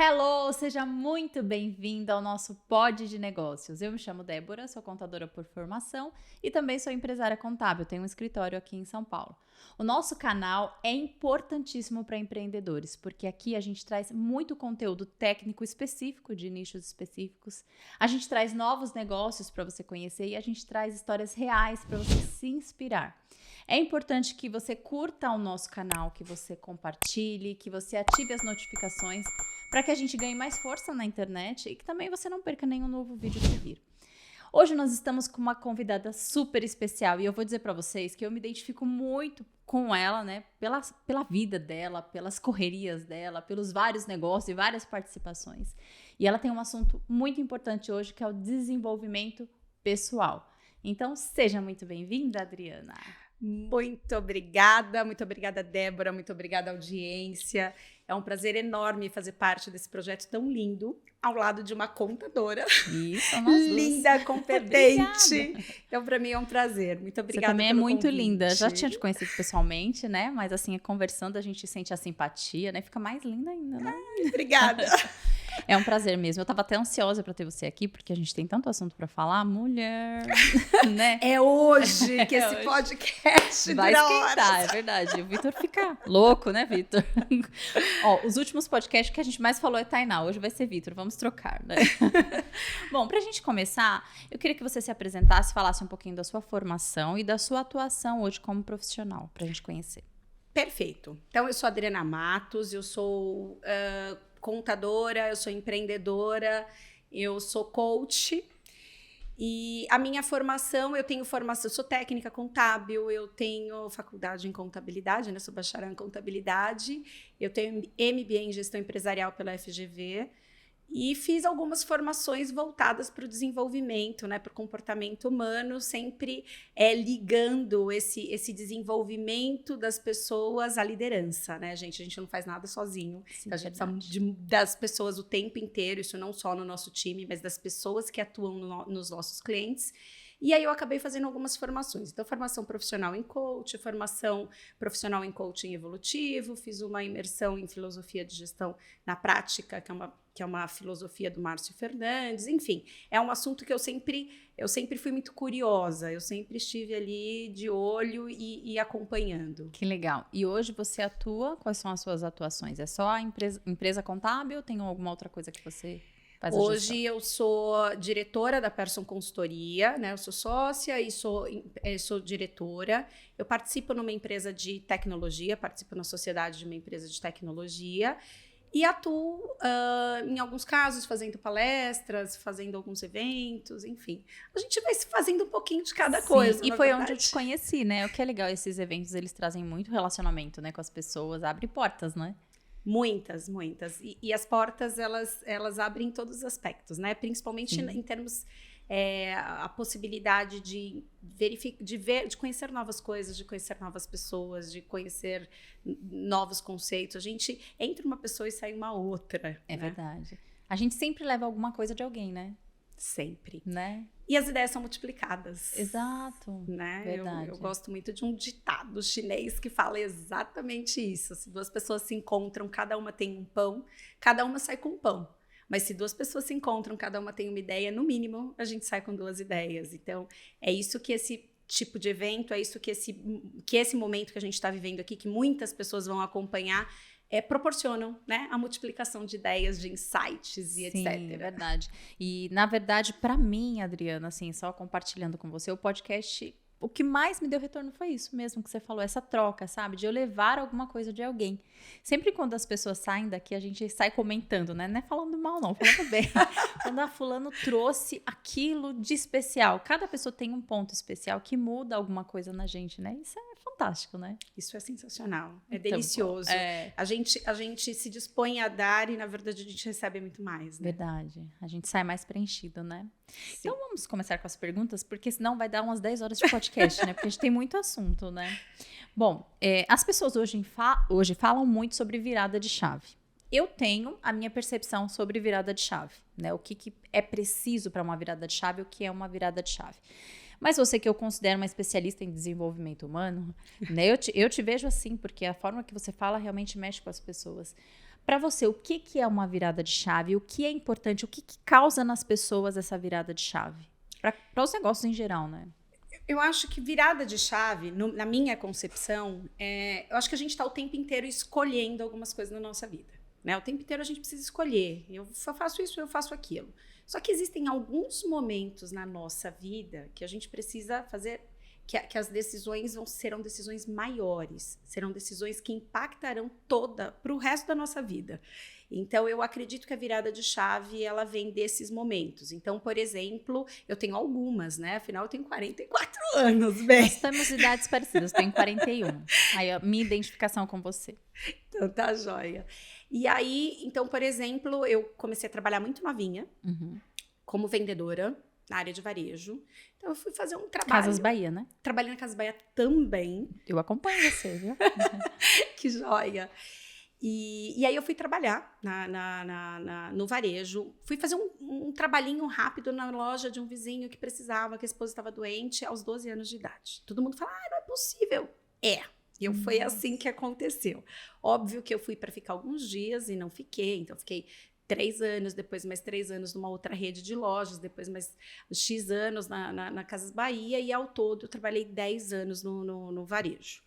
Hello, seja muito bem-vindo ao nosso Pod de Negócios. Eu me chamo Débora, sou contadora por formação e também sou empresária contábil, tenho um escritório aqui em São Paulo. O nosso canal é importantíssimo para empreendedores, porque aqui a gente traz muito conteúdo técnico específico, de nichos específicos. A gente traz novos negócios para você conhecer e a gente traz histórias reais para você se inspirar. É importante que você curta o nosso canal, que você compartilhe, que você ative as notificações para que a gente ganhe mais força na internet e que também você não perca nenhum novo vídeo que vir. Hoje nós estamos com uma convidada super especial e eu vou dizer para vocês que eu me identifico muito com ela, né? Pela vida dela, pelas correrias dela, pelos vários negócios e várias participações. E ela tem um assunto muito importante hoje que é o desenvolvimento pessoal. Então, seja muito bem-vinda, Adriana. Muito obrigada, Débora, muito obrigada, audiência. É um prazer enorme fazer parte desse projeto tão lindo, ao lado de uma contadora. Isso, nós linda, duas. competente. Então, para mim é um prazer. Muito obrigada. Você também é pelo muito convite. linda. Já tinha te conhecido pessoalmente, né? Mas assim, conversando, a gente sente a simpatia, né? Fica mais linda ainda, né? Obrigada. É um prazer mesmo. Eu tava até ansiosa pra ter você aqui, porque a gente tem tanto assunto pra falar. Mulher, né? É hoje que esse podcast vai dura esquentar, horas. é verdade. O Vitor fica louco, né, Vitor? Ó, os últimos podcasts que a gente mais falou é Tainá. Hoje vai ser Vitor. Vamos trocar, né? Bom, pra gente começar, eu queria que você se apresentasse, falasse um pouquinho da sua formação e da sua atuação hoje como profissional, pra gente conhecer. Perfeito. Então, eu sou Adriana Matos, eu sou contadora, eu sou empreendedora, eu sou coach. E a minha formação, eu sou técnica contábil, eu tenho faculdade em contabilidade, né? Sou bacharel em contabilidade, eu tenho MBA em gestão empresarial pela FGV e fiz algumas formações voltadas para o desenvolvimento, né? Para o comportamento humano, sempre ligando esse desenvolvimento das pessoas à liderança, né, gente? A gente não faz nada sozinho. Sim, Então, a gente precisa das pessoas o tempo inteiro, isso não só no nosso time, mas das pessoas que atuam nos nossos clientes. E aí eu acabei fazendo algumas formações. Então, formação profissional em coach, formação profissional em coaching evolutivo, fiz uma imersão em filosofia de gestão na prática, que é uma filosofia do Márcio Fernandes. Enfim, é um assunto que eu sempre fui muito curiosa, eu sempre estive ali de olho e acompanhando. Que legal. E hoje você atua, quais são as suas atuações? É só a empresa contábil ou tem alguma outra coisa que você... Hoje eu sou diretora da Persson Consultoria, né? Eu sou sócia e sou diretora. Eu participo numa empresa de tecnologia, participo na sociedade de uma empresa de tecnologia e atuo, em alguns casos, fazendo palestras, fazendo alguns eventos, enfim. A gente vai fazendo um pouquinho de cada coisa. E foi onde eu te conheci, né? O que é legal, esses eventos, eles trazem muito relacionamento, né, com as pessoas, abre portas, né? Muitas. E as portas, elas abrem em todos os aspectos, né? Principalmente em termos, a possibilidade de conhecer novas coisas, de conhecer novas pessoas, de conhecer novos conceitos. A gente entra uma pessoa e sai uma outra. É, né? verdade. A gente sempre leva alguma coisa de alguém, né? Sempre. Né? E as ideias são multiplicadas. Exato. Né? Verdade. Eu gosto muito de um ditado chinês que fala exatamente isso. Se duas pessoas se encontram, cada uma tem um pão, cada uma sai com um pão. Mas se duas pessoas se encontram, cada uma tem uma ideia, no mínimo, a gente sai com duas ideias. Então, é isso que esse tipo de evento, é isso que esse momento que a gente está vivendo aqui, que muitas pessoas vão acompanhar, proporcionam, né, a multiplicação de ideias, de insights e Sim, etc. É verdade. E, na verdade, para mim, Adriana, assim, só compartilhando com você, o podcast, o que mais me deu retorno foi isso mesmo que você falou, essa troca, sabe? De eu levar alguma coisa de alguém. Sempre quando as pessoas saem daqui, a gente sai comentando, né? Não é falando mal, não, falando bem. Quando a fulano trouxe aquilo de especial. Cada pessoa tem um ponto especial que muda alguma coisa na gente, né? Isso é fantástico, né? Isso é sensacional, é Muito delicioso. bom. A gente se dispõe a dar e, na verdade, a gente recebe muito mais, né? Verdade. A gente sai mais preenchido, né? Sim. Então, vamos começar com as perguntas, porque senão vai dar umas 10 horas de podcast, né? Porque a gente tem muito assunto, né? Bom, as pessoas hoje falam muito sobre virada de chave. Eu tenho a minha percepção sobre virada de chave, né? O que é preciso para uma virada de chave, o que é uma virada de chave. Mas você que eu considero uma especialista em desenvolvimento humano, né? Eu te vejo assim, porque a forma que você fala realmente mexe com as pessoas. Para você, o que é uma virada de chave? O que é importante? O que causa nas pessoas essa virada de chave? Para os negócios em geral, né? Eu acho que virada de chave, na minha concepção, eu acho que a gente está o tempo inteiro escolhendo algumas coisas na nossa vida. Né? O tempo inteiro a gente precisa escolher. Eu faço isso, eu faço aquilo. Só que existem alguns momentos na nossa vida que a gente precisa fazer, que as decisões serão decisões maiores, serão decisões que impactarão para o resto da nossa vida. Então, eu acredito que a virada de chave, ela vem desses momentos. Então, por exemplo, eu tenho algumas, né? Afinal, eu tenho 44 anos, bem. Nós temos idades parecidas, eu tenho 41. Aí, a minha identificação com você. Então, tá joia. E aí, então, por exemplo, eu comecei a trabalhar muito novinha, como vendedora, na área de varejo. Então, eu fui fazer um trabalho. Casas Bahia, né? Trabalhei na Casas Bahia também. Eu acompanho você, viu? Que joia! E aí eu fui trabalhar no varejo. Fui fazer um trabalhinho rápido na loja de um vizinho que precisava, que a esposa estava doente aos 12 anos de idade. Todo mundo fala, não é possível. E foi assim que aconteceu. Óbvio que eu fui para ficar alguns dias e não fiquei. Então, fiquei 3 anos, depois mais 3 anos numa outra rede de lojas, depois mais X anos na Casas Bahia. E ao todo, eu trabalhei 10 anos no varejo.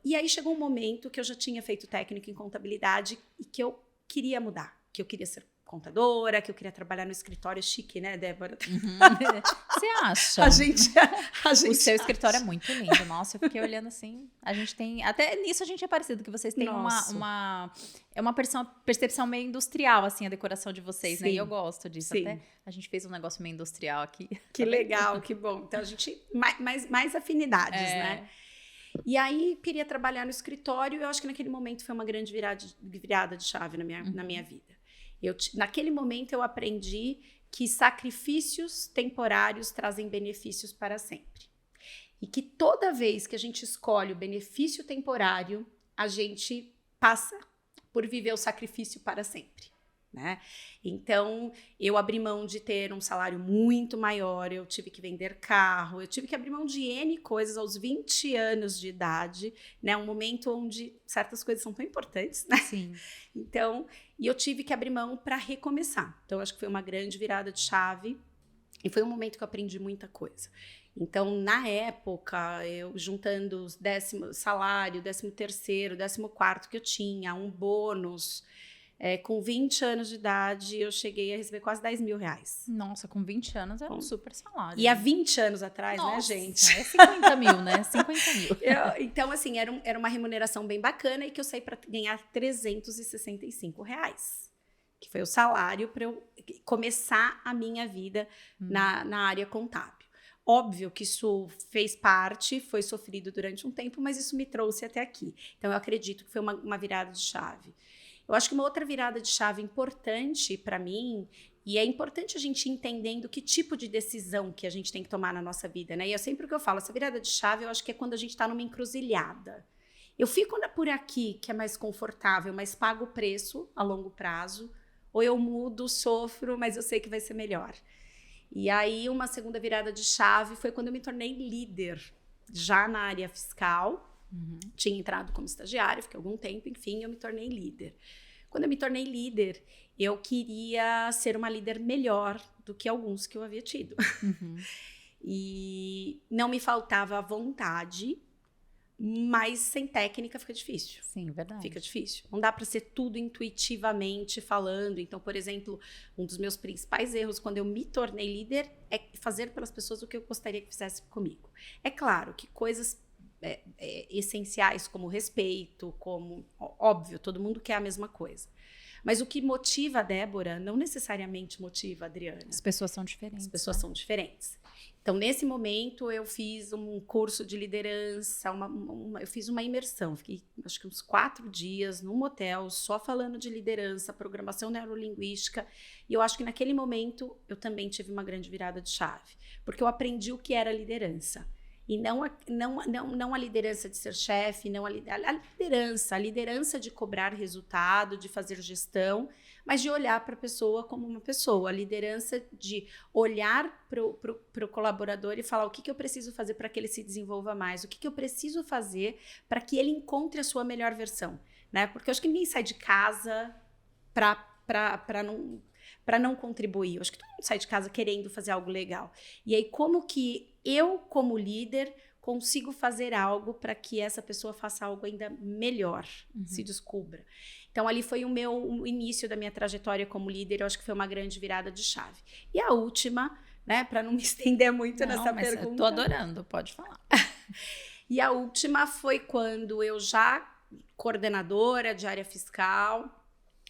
E aí chegou um momento que eu já tinha feito técnico em contabilidade e que eu queria mudar, que eu queria ser contadora, que eu queria trabalhar no escritório chique, né, Débora? Você acha? A gente o seu escritório é muito lindo. Nossa, eu fiquei olhando assim. A gente tem... Até nisso a gente é parecido, que vocês têm uma percepção meio industrial, assim, a decoração de vocês, né? E eu gosto disso. Sim. Até a gente fez um negócio meio industrial aqui. Que legal, que bom. Então, a gente... Mais afinidades, né? E aí, queria trabalhar no escritório, e eu acho que naquele momento foi uma grande virada de chave na minha vida. Naquele momento, eu aprendi que sacrifícios temporários trazem benefícios para sempre. E que toda vez que a gente escolhe o benefício temporário, a gente passa por viver o sacrifício para sempre. Né? Então, eu abri mão de ter um salário muito maior, eu tive que vender carro, eu tive que abrir mão de N coisas aos 20 anos de idade, né? Um momento onde certas coisas são tão importantes, né? Sim. Então, e eu tive que abrir mão para recomeçar. Então, acho que foi uma grande virada de chave e foi um momento que eu aprendi muita coisa. Então, na época, eu juntando os salário, 13º, 14º que eu tinha, um bônus... com 20 anos de idade, eu cheguei a receber quase 10 mil reais. Nossa, com 20 anos era um super salário. E há 20 anos atrás, nossa, né, gente? É 50 mil, né? 50 mil. Então, assim, era uma remuneração bem bacana e que eu saí para ganhar 365 reais. Que foi o salário para eu começar a minha vida na área contábil. Óbvio que isso fez parte, foi sofrido durante um tempo, mas isso me trouxe até aqui. Então, eu acredito que foi uma virada de chave. Eu acho que uma outra virada de chave importante para mim, e é importante a gente ir entendendo que tipo de decisão que a gente tem que tomar na nossa vida, né? E é sempre o que eu falo, essa virada de chave eu acho que é quando a gente está numa encruzilhada. Eu fico por aqui, que é mais confortável, mas pago o preço a longo prazo, ou eu mudo, sofro, mas eu sei que vai ser melhor. E aí uma segunda virada de chave foi quando eu me tornei líder, já na área fiscal. Tinha entrado como estagiária, fiquei algum tempo, enfim, eu me tornei líder. Quando eu me tornei líder, eu queria ser uma líder melhor do que alguns que eu havia tido. E não me faltava vontade, mas sem técnica fica difícil. Sim, verdade. Fica difícil. Não dá para ser tudo intuitivamente falando. Então, por exemplo, um dos meus principais erros quando eu me tornei líder é fazer pelas pessoas o que eu gostaria que fizesse comigo. É claro que coisas essenciais como respeito, como... Óbvio, todo mundo quer a mesma coisa. Mas o que motiva a Débora não necessariamente motiva a Adriana. As pessoas são diferentes. As pessoas são diferentes. Então, nesse momento, eu fiz um curso de liderança, eu fiz uma imersão. Fiquei, acho que uns 4 dias num hotel, só falando de liderança, programação neurolinguística. E eu acho que naquele momento, eu também tive uma grande virada de chave. Porque eu aprendi o que era liderança. E não a liderança de ser chefe, não a liderança de cobrar resultado, de fazer gestão, mas de olhar para a pessoa como uma pessoa. A liderança de olhar para o colaborador e falar o que eu preciso fazer para que ele se desenvolva mais, o que eu preciso fazer para que ele encontre a sua melhor versão. né? Porque eu acho que ninguém sai de casa para não contribuir. Eu acho que todo mundo sai de casa querendo fazer algo legal. E aí, como que eu, como líder, consigo fazer algo para que essa pessoa faça algo ainda melhor, se descubra. Então, ali foi o início da minha trajetória como líder. Eu acho que foi uma grande virada de chave. E a última, né, para não me estender muito nessa pergunta. Eu tô adorando, pode falar. E a última foi quando eu já coordenadora de área fiscal,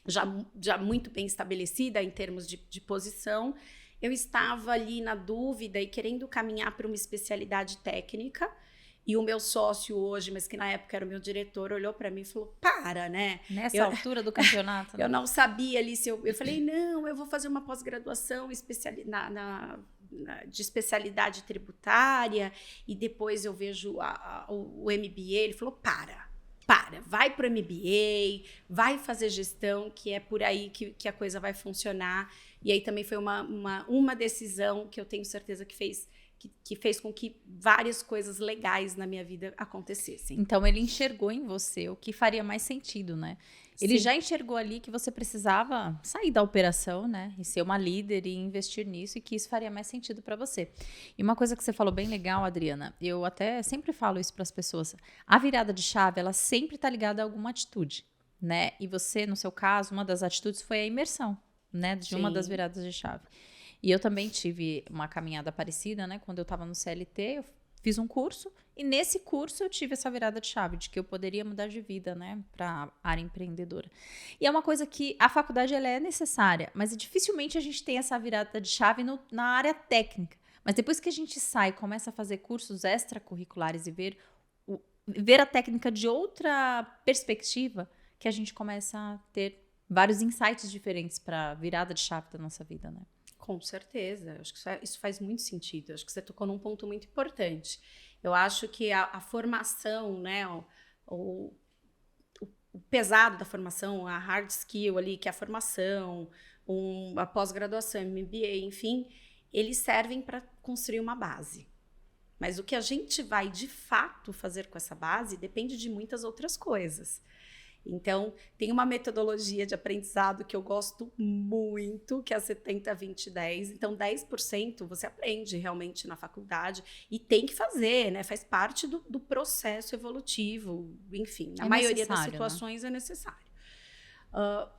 já muito bem estabelecida em termos de posição, eu estava ali na dúvida e querendo caminhar para uma especialidade técnica. E o meu sócio hoje, mas que na época era o meu diretor, olhou para mim e falou, para, né? Nessa altura do campeonato. Né? Eu não sabia ali se eu falei, não, eu vou fazer uma pós-graduação de especialidade tributária e depois eu vejo o MBA. Ele falou, vai para o MBA, vai fazer gestão, que é por aí que a coisa vai funcionar. E aí também foi uma decisão que eu tenho certeza que fez com que várias coisas legais na minha vida acontecessem. Então, ele enxergou em você o que faria mais sentido, né? Ele já enxergou ali que você precisava sair da operação, né? E ser uma líder e investir nisso e que isso faria mais sentido para você. E uma coisa que você falou bem legal, Adriana, eu até sempre falo isso para as pessoas. A virada de chave, ela sempre está ligada a alguma atitude, né? E você, no seu caso, uma das atitudes foi a imersão, né? De uma das viradas de chave. E eu também tive uma caminhada parecida, né? Quando eu estava no CLT, eu fiz um curso e nesse curso eu tive essa virada de chave de que eu poderia mudar de vida, né? Para a área empreendedora. E é uma coisa que a faculdade ela é necessária, mas dificilmente a gente tem essa virada de chave na área técnica. Mas depois que a gente sai e começa a fazer cursos extracurriculares e ver a técnica de outra perspectiva, que a gente começa a ter vários insights diferentes para a virada de chave da nossa vida, né? Com certeza, acho que isso faz muito sentido. Acho que você tocou num ponto muito importante. Eu acho que a formação, né, o pesado da formação, a hard skill ali, que é a formação, a pós-graduação, MBA, enfim, eles servem para construir uma base. Mas o que a gente vai, de fato, fazer com essa base depende de muitas outras coisas. Então, tem uma metodologia de aprendizado que eu gosto muito, que é a 70-20-10. Então, 10% você aprende realmente na faculdade e tem que fazer, né? Faz parte do processo evolutivo. Enfim, na maioria das situações, né? É necessário.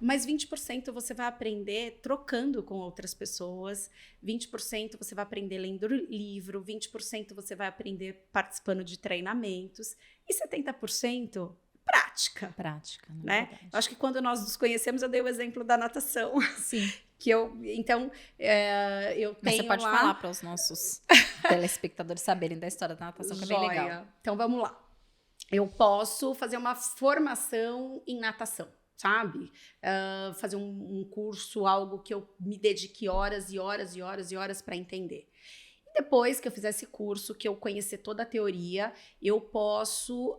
Mas 20% você vai aprender trocando com outras pessoas, 20% você vai aprender lendo livro, 20% você vai aprender participando de treinamentos e 70% prática, né? Eu acho que quando nós nos conhecemos, eu dei o exemplo da natação. Sim. Eu tenho. Mas você pode falar para os nossos telespectadores saberem da história da natação, que é bem legal. Então vamos lá. Eu posso fazer uma formação em natação, sabe? Fazer um curso, algo que eu me dedique horas e horas e horas e horas para entender. E depois que eu fizer esse curso, que eu conhecer toda a teoria, eu posso.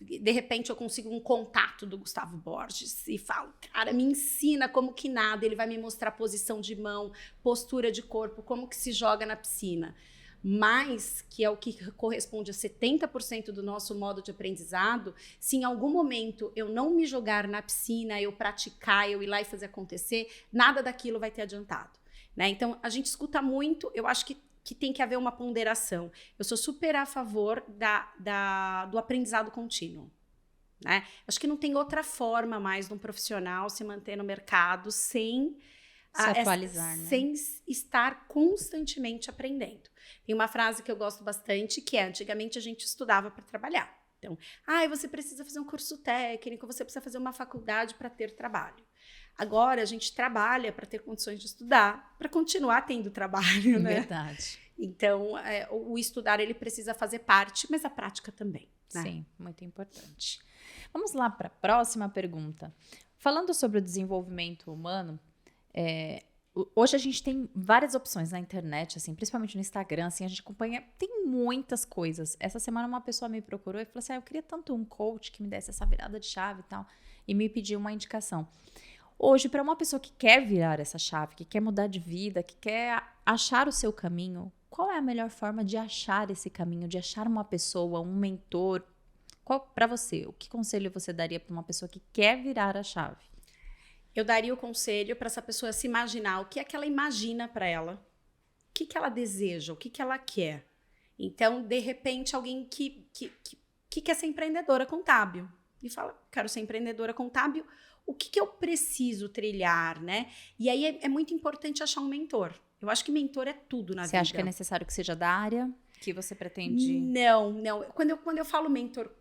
De repente eu consigo um contato do Gustavo Borges e falo, cara, me ensina como que nada, ele vai me mostrar posição de mão, postura de corpo, como que se joga na piscina. Mas, que é o que corresponde a 70% do nosso modo de aprendizado, se em algum momento eu não me jogar na piscina, eu praticar, eu ir lá e fazer acontecer, nada daquilo vai ter adiantado, né? Então, a gente escuta muito, eu acho que tem que haver uma ponderação. Eu sou super a favor do aprendizado contínuo, né? Acho que não tem outra forma mais de um profissional se manter no mercado sem se atualizar, né? Sem estar constantemente aprendendo. Tem uma frase que eu gosto bastante, que é, antigamente a gente estudava para trabalhar. Então, você precisa fazer um curso técnico, você precisa fazer uma faculdade para ter trabalho. Agora, a gente trabalha para ter condições de estudar, para continuar tendo trabalho, né? Verdade. Então, o estudar, ele precisa fazer parte, mas a prática também, né? Sim, muito importante. Vamos lá para a próxima pergunta. Falando sobre o desenvolvimento humano, hoje a gente tem várias opções na internet, assim, principalmente no Instagram, assim, a gente acompanha, tem muitas coisas. Essa semana uma pessoa me procurou e falou assim, eu queria tanto um coach que me desse essa virada de chave e tal, e me pediu uma indicação. Hoje, para uma pessoa que quer virar essa chave, que quer mudar de vida, que quer achar o seu caminho, qual é a melhor forma de achar esse caminho, de achar uma pessoa, um mentor? Para você, o que conselho você daria para uma pessoa que quer virar a chave? Eu daria o conselho para essa pessoa se imaginar o que é que ela imagina para ela, o que ela deseja, o que ela quer. Então, de repente, alguém que quer ser empreendedora contábil e fala, quero ser empreendedora contábil, o que eu preciso trilhar, né? E aí é muito importante achar um mentor. Eu acho que mentor é tudo na vida. Você acha que é necessário que seja da área que você pretende? Não. Quando eu falo mentor,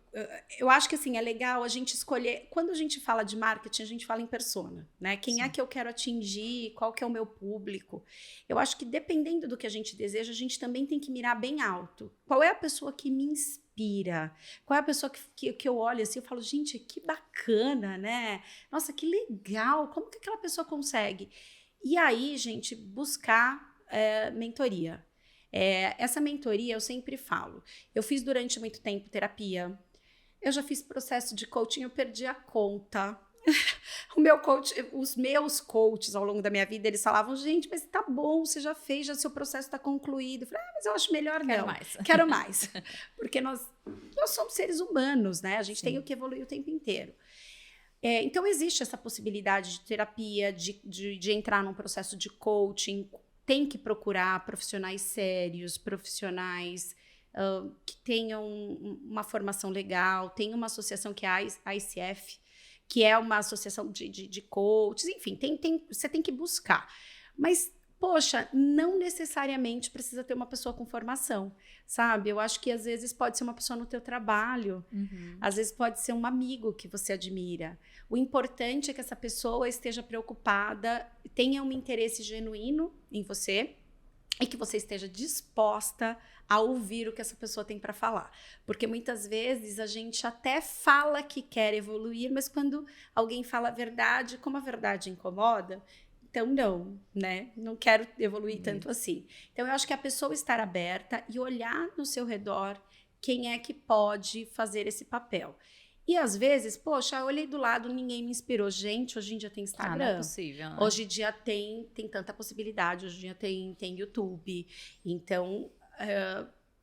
eu acho que assim, é legal a gente escolher. Quando a gente fala de marketing, a gente fala em persona, né? Quem Sim. é que eu quero atingir, qual que é o meu público. Eu acho que dependendo do que a gente deseja, a gente também tem que mirar bem alto. Qual é a pessoa que me inspira? Qual é a pessoa que eu olho assim e falo, gente, que bacana, né? Nossa, que legal! Como que aquela pessoa consegue? E aí, gente, buscar mentoria. Essa mentoria, eu sempre falo, eu fiz durante muito tempo terapia, eu já fiz processo de coaching, eu perdi a conta. Os meus coaches ao longo da minha vida, eles falavam, gente, mas tá bom, você já fez, já seu processo está concluído. Eu falei, mas eu acho melhor Quero não. mais. Quero mais. Porque nós somos seres humanos, né? A gente tem que evoluir o tempo inteiro. Então, existe essa possibilidade de terapia, de entrar num processo de coaching. Tem que procurar profissionais sérios, profissionais que tenham uma formação legal. Tem uma associação que é a ICF, que é uma associação de coaches. Enfim, você tem que buscar. Mas, poxa, não necessariamente precisa ter uma pessoa com formação, sabe? Eu acho que às vezes pode ser uma pessoa no teu trabalho, às vezes pode ser um amigo que você admira. O importante é que essa pessoa esteja preocupada, tenha um interesse genuíno em você e que você esteja disposta a ouvir o que essa pessoa tem para falar. Porque muitas vezes a gente até fala que quer evoluir, mas quando alguém fala a verdade, como a verdade incomoda, então não, né? Não quero evoluir tanto assim. Então eu acho que a pessoa estar aberta e olhar no seu redor quem é que pode fazer esse papel. E às vezes, poxa, eu olhei do lado, ninguém me inspirou. Gente, hoje em dia tem Instagram. Não é possível, né? Hoje em dia tem tanta possibilidade, hoje em dia tem YouTube. Então,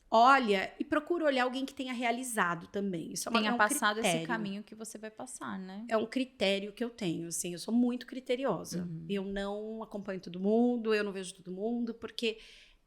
olha e procura olhar alguém que tenha realizado também. Isso tenha passado critério. esse caminho que você vai passar, né? É um critério que eu tenho, assim, eu sou muito criteriosa. Eu não acompanho todo mundo, eu não vejo todo mundo, porque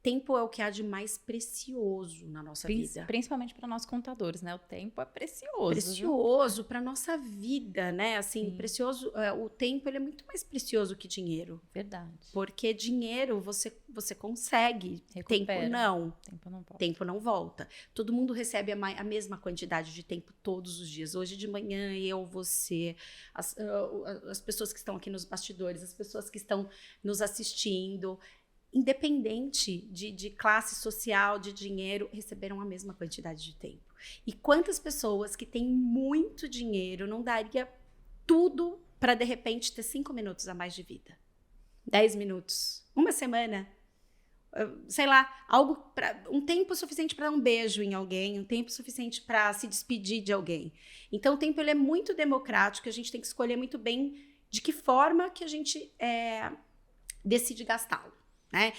tempo é o que há de mais precioso na nossa vida. Principalmente para nós contadores, né? O tempo é precioso. Precioso para nossa vida, né? Assim, precioso. O tempo ele é muito mais precioso que dinheiro. Verdade. Porque dinheiro você consegue. Recupera. Tempo não. Tempo não volta. Tempo não volta. Todo mundo recebe a mesma quantidade de tempo todos os dias. Hoje de manhã, eu, você, as pessoas que estão aqui nos bastidores, as pessoas que estão nos assistindo, independente de classe social, de dinheiro, receberam a mesma quantidade de tempo. E quantas pessoas que têm muito dinheiro não daria tudo para, de repente, ter 5 minutos a mais de vida? 10 minutos? Uma semana? Sei lá, um tempo suficiente para dar um beijo em alguém, um tempo suficiente para se despedir de alguém. Então, o tempo ele é muito democrático, a gente tem que escolher muito bem de que forma que a gente decide gastá-lo. Né?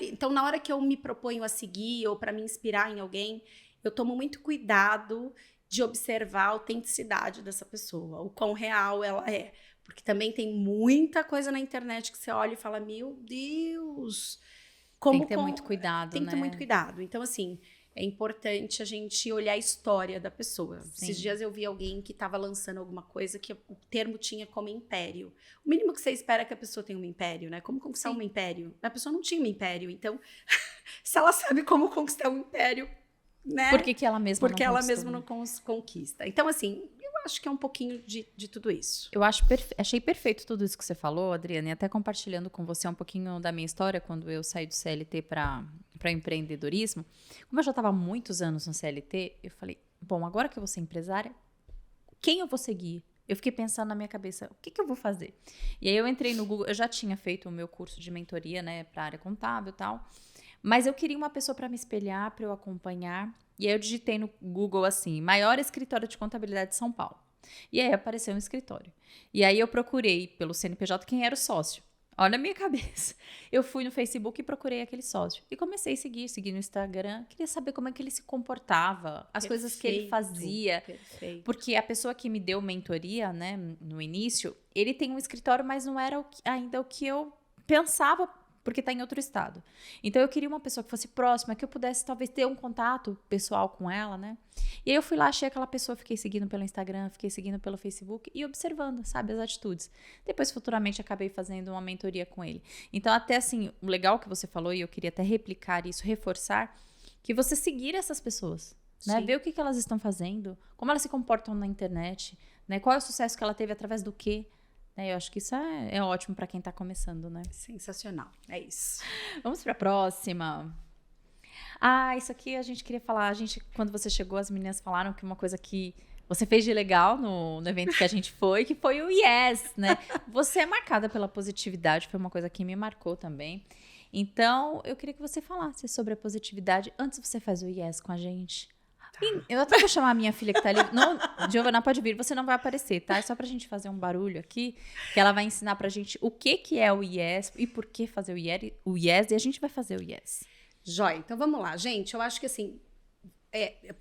Então, na hora que eu me proponho a seguir ou para me inspirar em alguém, eu tomo muito cuidado de observar a autenticidade dessa pessoa, o quão real ela é. Porque também tem muita coisa na internet que você olha e fala, meu Deus! Tem que ter muito cuidado, Tem que ter muito cuidado. Então, assim, é importante a gente olhar a história da pessoa. Sim. Esses dias eu vi alguém que estava lançando alguma coisa que o termo tinha como império. O mínimo que você espera é que a pessoa tenha um império, né? Como conquistar um império? A pessoa não tinha um império. Então, se ela sabe como conquistar um império, né? Por que ela mesma Porque ela mesma não conquista. Então, assim, eu acho que é um pouquinho de tudo isso. Eu achei perfeito tudo isso que você falou, Adriana, e até compartilhando com você um pouquinho da minha história, quando eu saí do CLT para empreendedorismo. Como eu já estava há muitos anos no CLT, eu falei, bom, agora que eu vou ser empresária, quem eu vou seguir? Eu fiquei pensando na minha cabeça, o que eu vou fazer? E aí eu entrei no Google, eu já tinha feito o meu curso de mentoria, né, para a área contábil e tal, mas eu queria uma pessoa para me espelhar, para eu acompanhar. E aí eu digitei no Google assim, maior escritório de contabilidade de São Paulo. E aí apareceu um escritório. E aí eu procurei pelo CNPJ quem era o sócio. Olha a minha cabeça. Eu fui no Facebook e procurei aquele sócio. E comecei a seguir no Instagram. Queria saber como é que ele se comportava, as coisas que ele fazia. Perfeito. Porque a pessoa que me deu mentoria, né, no início, ele tem um escritório, mas não era ainda o que eu pensava, porque está em outro estado. Então, eu queria uma pessoa que fosse próxima, que eu pudesse talvez ter um contato pessoal com ela, né? E aí eu fui lá, achei aquela pessoa, fiquei seguindo pelo Instagram, fiquei seguindo pelo Facebook e observando, sabe, as atitudes. Depois, futuramente, acabei fazendo uma mentoria com ele. Então, até assim, o legal que você falou, e eu queria até replicar isso, reforçar, que você seguir essas pessoas, né? Ver o que elas estão fazendo, como elas se comportam na internet, né? Qual é o sucesso que ela teve através do quê? Eu acho que isso é ótimo para quem está começando, né? Sensacional, é isso. Vamos para a próxima. Isso aqui a gente queria falar. Quando você chegou, as meninas falaram que uma coisa que você fez de legal no evento que a gente foi, que foi o Yes, né? Você é marcada pela positividade, foi uma coisa que me marcou também. Então, eu queria que você falasse sobre a positividade. Antes você faz o Yes com a gente. Eu até vou chamar a minha filha que tá ali. Não, Giovana, pode vir, você não vai aparecer, tá? É só pra gente fazer um barulho aqui, que ela vai ensinar pra gente o que é o Yes e por que fazer o Yes, e a gente vai fazer o Yes. Jóia, então vamos lá, gente. Eu acho que assim,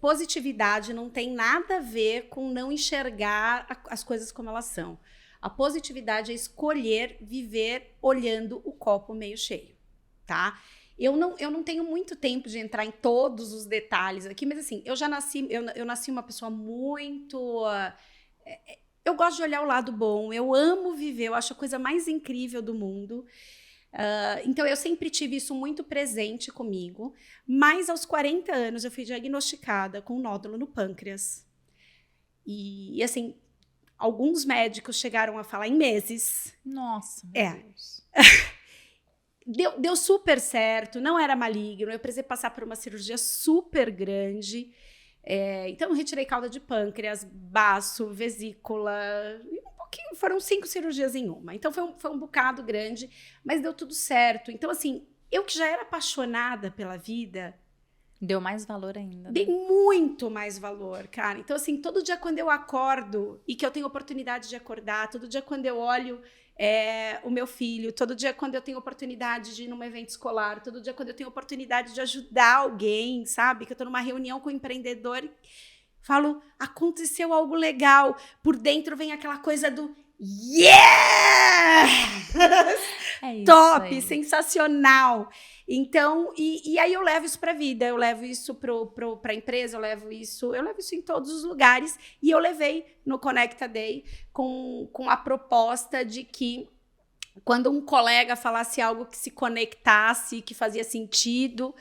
positividade não tem nada a ver com não enxergar as coisas como elas são. A positividade é escolher viver olhando o copo meio cheio, tá? Eu não tenho muito tempo de entrar em todos os detalhes aqui, mas assim, eu nasci uma pessoa muito... eu gosto de olhar o lado bom, eu amo viver, eu acho a coisa mais incrível do mundo. Então, eu sempre tive isso muito presente comigo, mas aos 40 anos eu fui diagnosticada com um nódulo no pâncreas. E assim, alguns médicos chegaram a falar em meses. Nossa, meu Deus. Deu super certo, não era maligno, eu precisei passar por uma cirurgia super grande. Então, eu retirei cauda de pâncreas, baço, vesícula, foram 5 cirurgias em uma. Então, foi um bocado grande, mas deu tudo certo. Então, assim, eu que já era apaixonada pela vida... Deu mais valor ainda. Dei muito mais valor, cara. Então, assim, todo dia quando eu acordo e que eu tenho oportunidade de acordar, todo dia quando eu olho o meu filho, todo dia quando eu tenho oportunidade de ir num evento escolar, todo dia quando eu tenho oportunidade de ajudar alguém, sabe? Que eu tô numa reunião com um empreendedor e falo, aconteceu algo legal. Por dentro vem aquela coisa do yeah! Top, aí. Sensacional. Então, e aí eu levo isso para a vida, eu levo isso para a empresa, eu levo isso em todos os lugares. E eu levei no Conecta Day com a proposta de que quando um colega falasse algo que se conectasse, que fazia sentido,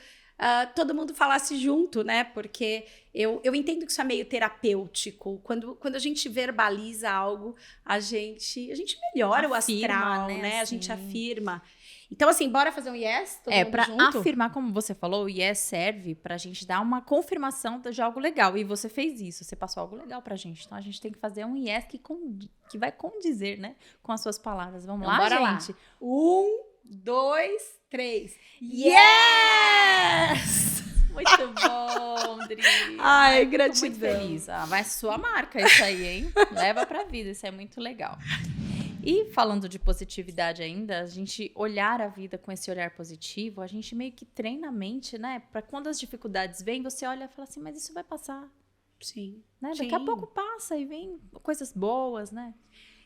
todo mundo falasse junto, né? Porque eu entendo que isso é meio terapêutico. Quando a gente verbaliza algo, a gente melhora o astral, né? Assim. A gente afirma. Então, assim, bora fazer um yes? Todo mundo pra junto? afirmar, como você falou, o yes serve pra gente dar uma confirmação de algo legal. E você fez isso, você passou algo legal pra gente. Então, a gente tem que fazer um yes que vai condizer, né? Com as suas palavras. Vamos então, lá, bora gente? Lá. 1, 2, 3. Yes! Muito bom, Dri. Ai, tô gratidão. muito feliz. Vai sua marca isso aí, hein? Leva pra vida, isso é muito legal. E falando de positividade ainda, a gente olhar a vida com esse olhar positivo, a gente meio que treina a mente, né? Para quando as dificuldades vêm, você olha e fala assim, mas isso vai passar. Sim. Né? Sim. Daqui a pouco passa e vem coisas boas, né?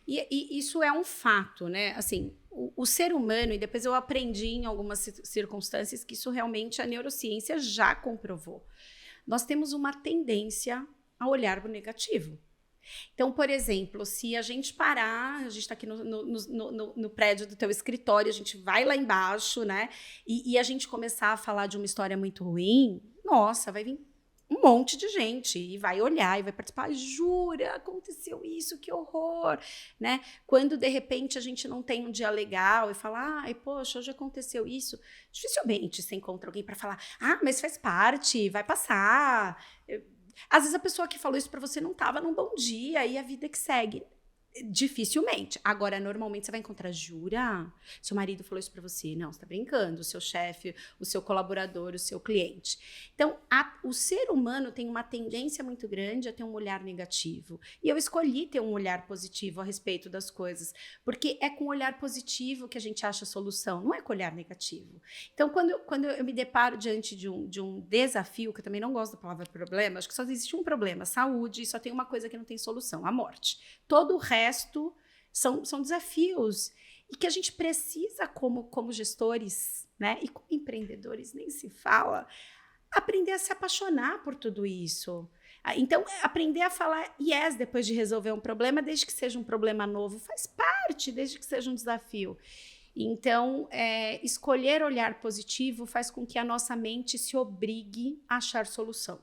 E isso é um fato, né? Assim, o ser humano, e depois eu aprendi em algumas circunstâncias que isso realmente a neurociência já comprovou. Nós temos uma tendência a olhar para o negativo. Então, por exemplo, se a gente parar, a gente está aqui no prédio do teu escritório, a gente vai lá embaixo, né? E a gente começar a falar de uma história muito ruim, nossa, vai vir um monte de gente e vai olhar e vai participar. Jura, aconteceu isso, que horror, né? Quando, de repente, a gente não tem um dia legal e fala, ai, poxa, hoje aconteceu isso, dificilmente você encontra alguém para falar, mas faz parte, vai passar. Às vezes a pessoa que falou isso para você não estava num bom dia e a vida que segue. Dificilmente. Agora, normalmente você vai encontrar, jura? Seu marido falou isso pra você? Não, você tá brincando. O seu chefe, o seu colaborador, o seu cliente. Então, o ser humano tem uma tendência muito grande a ter um olhar negativo. E eu escolhi ter um olhar positivo a respeito das coisas, porque é com o olhar positivo que a gente acha a solução, não é com o olhar negativo. Então, quando eu me deparo diante de um desafio, que eu também não gosto da palavra problema, acho que só existe um problema, saúde, e só tem uma coisa que não tem solução, a morte. Todo o resto são desafios e que a gente precisa, como gestores, né, e como empreendedores, nem se fala, aprender a se apaixonar por tudo isso. Então, aprender a falar yes depois de resolver um problema, desde que seja um problema novo, faz parte, desde que seja um desafio. Então, escolher olhar positivo faz com que a nossa mente se obrigue a achar solução.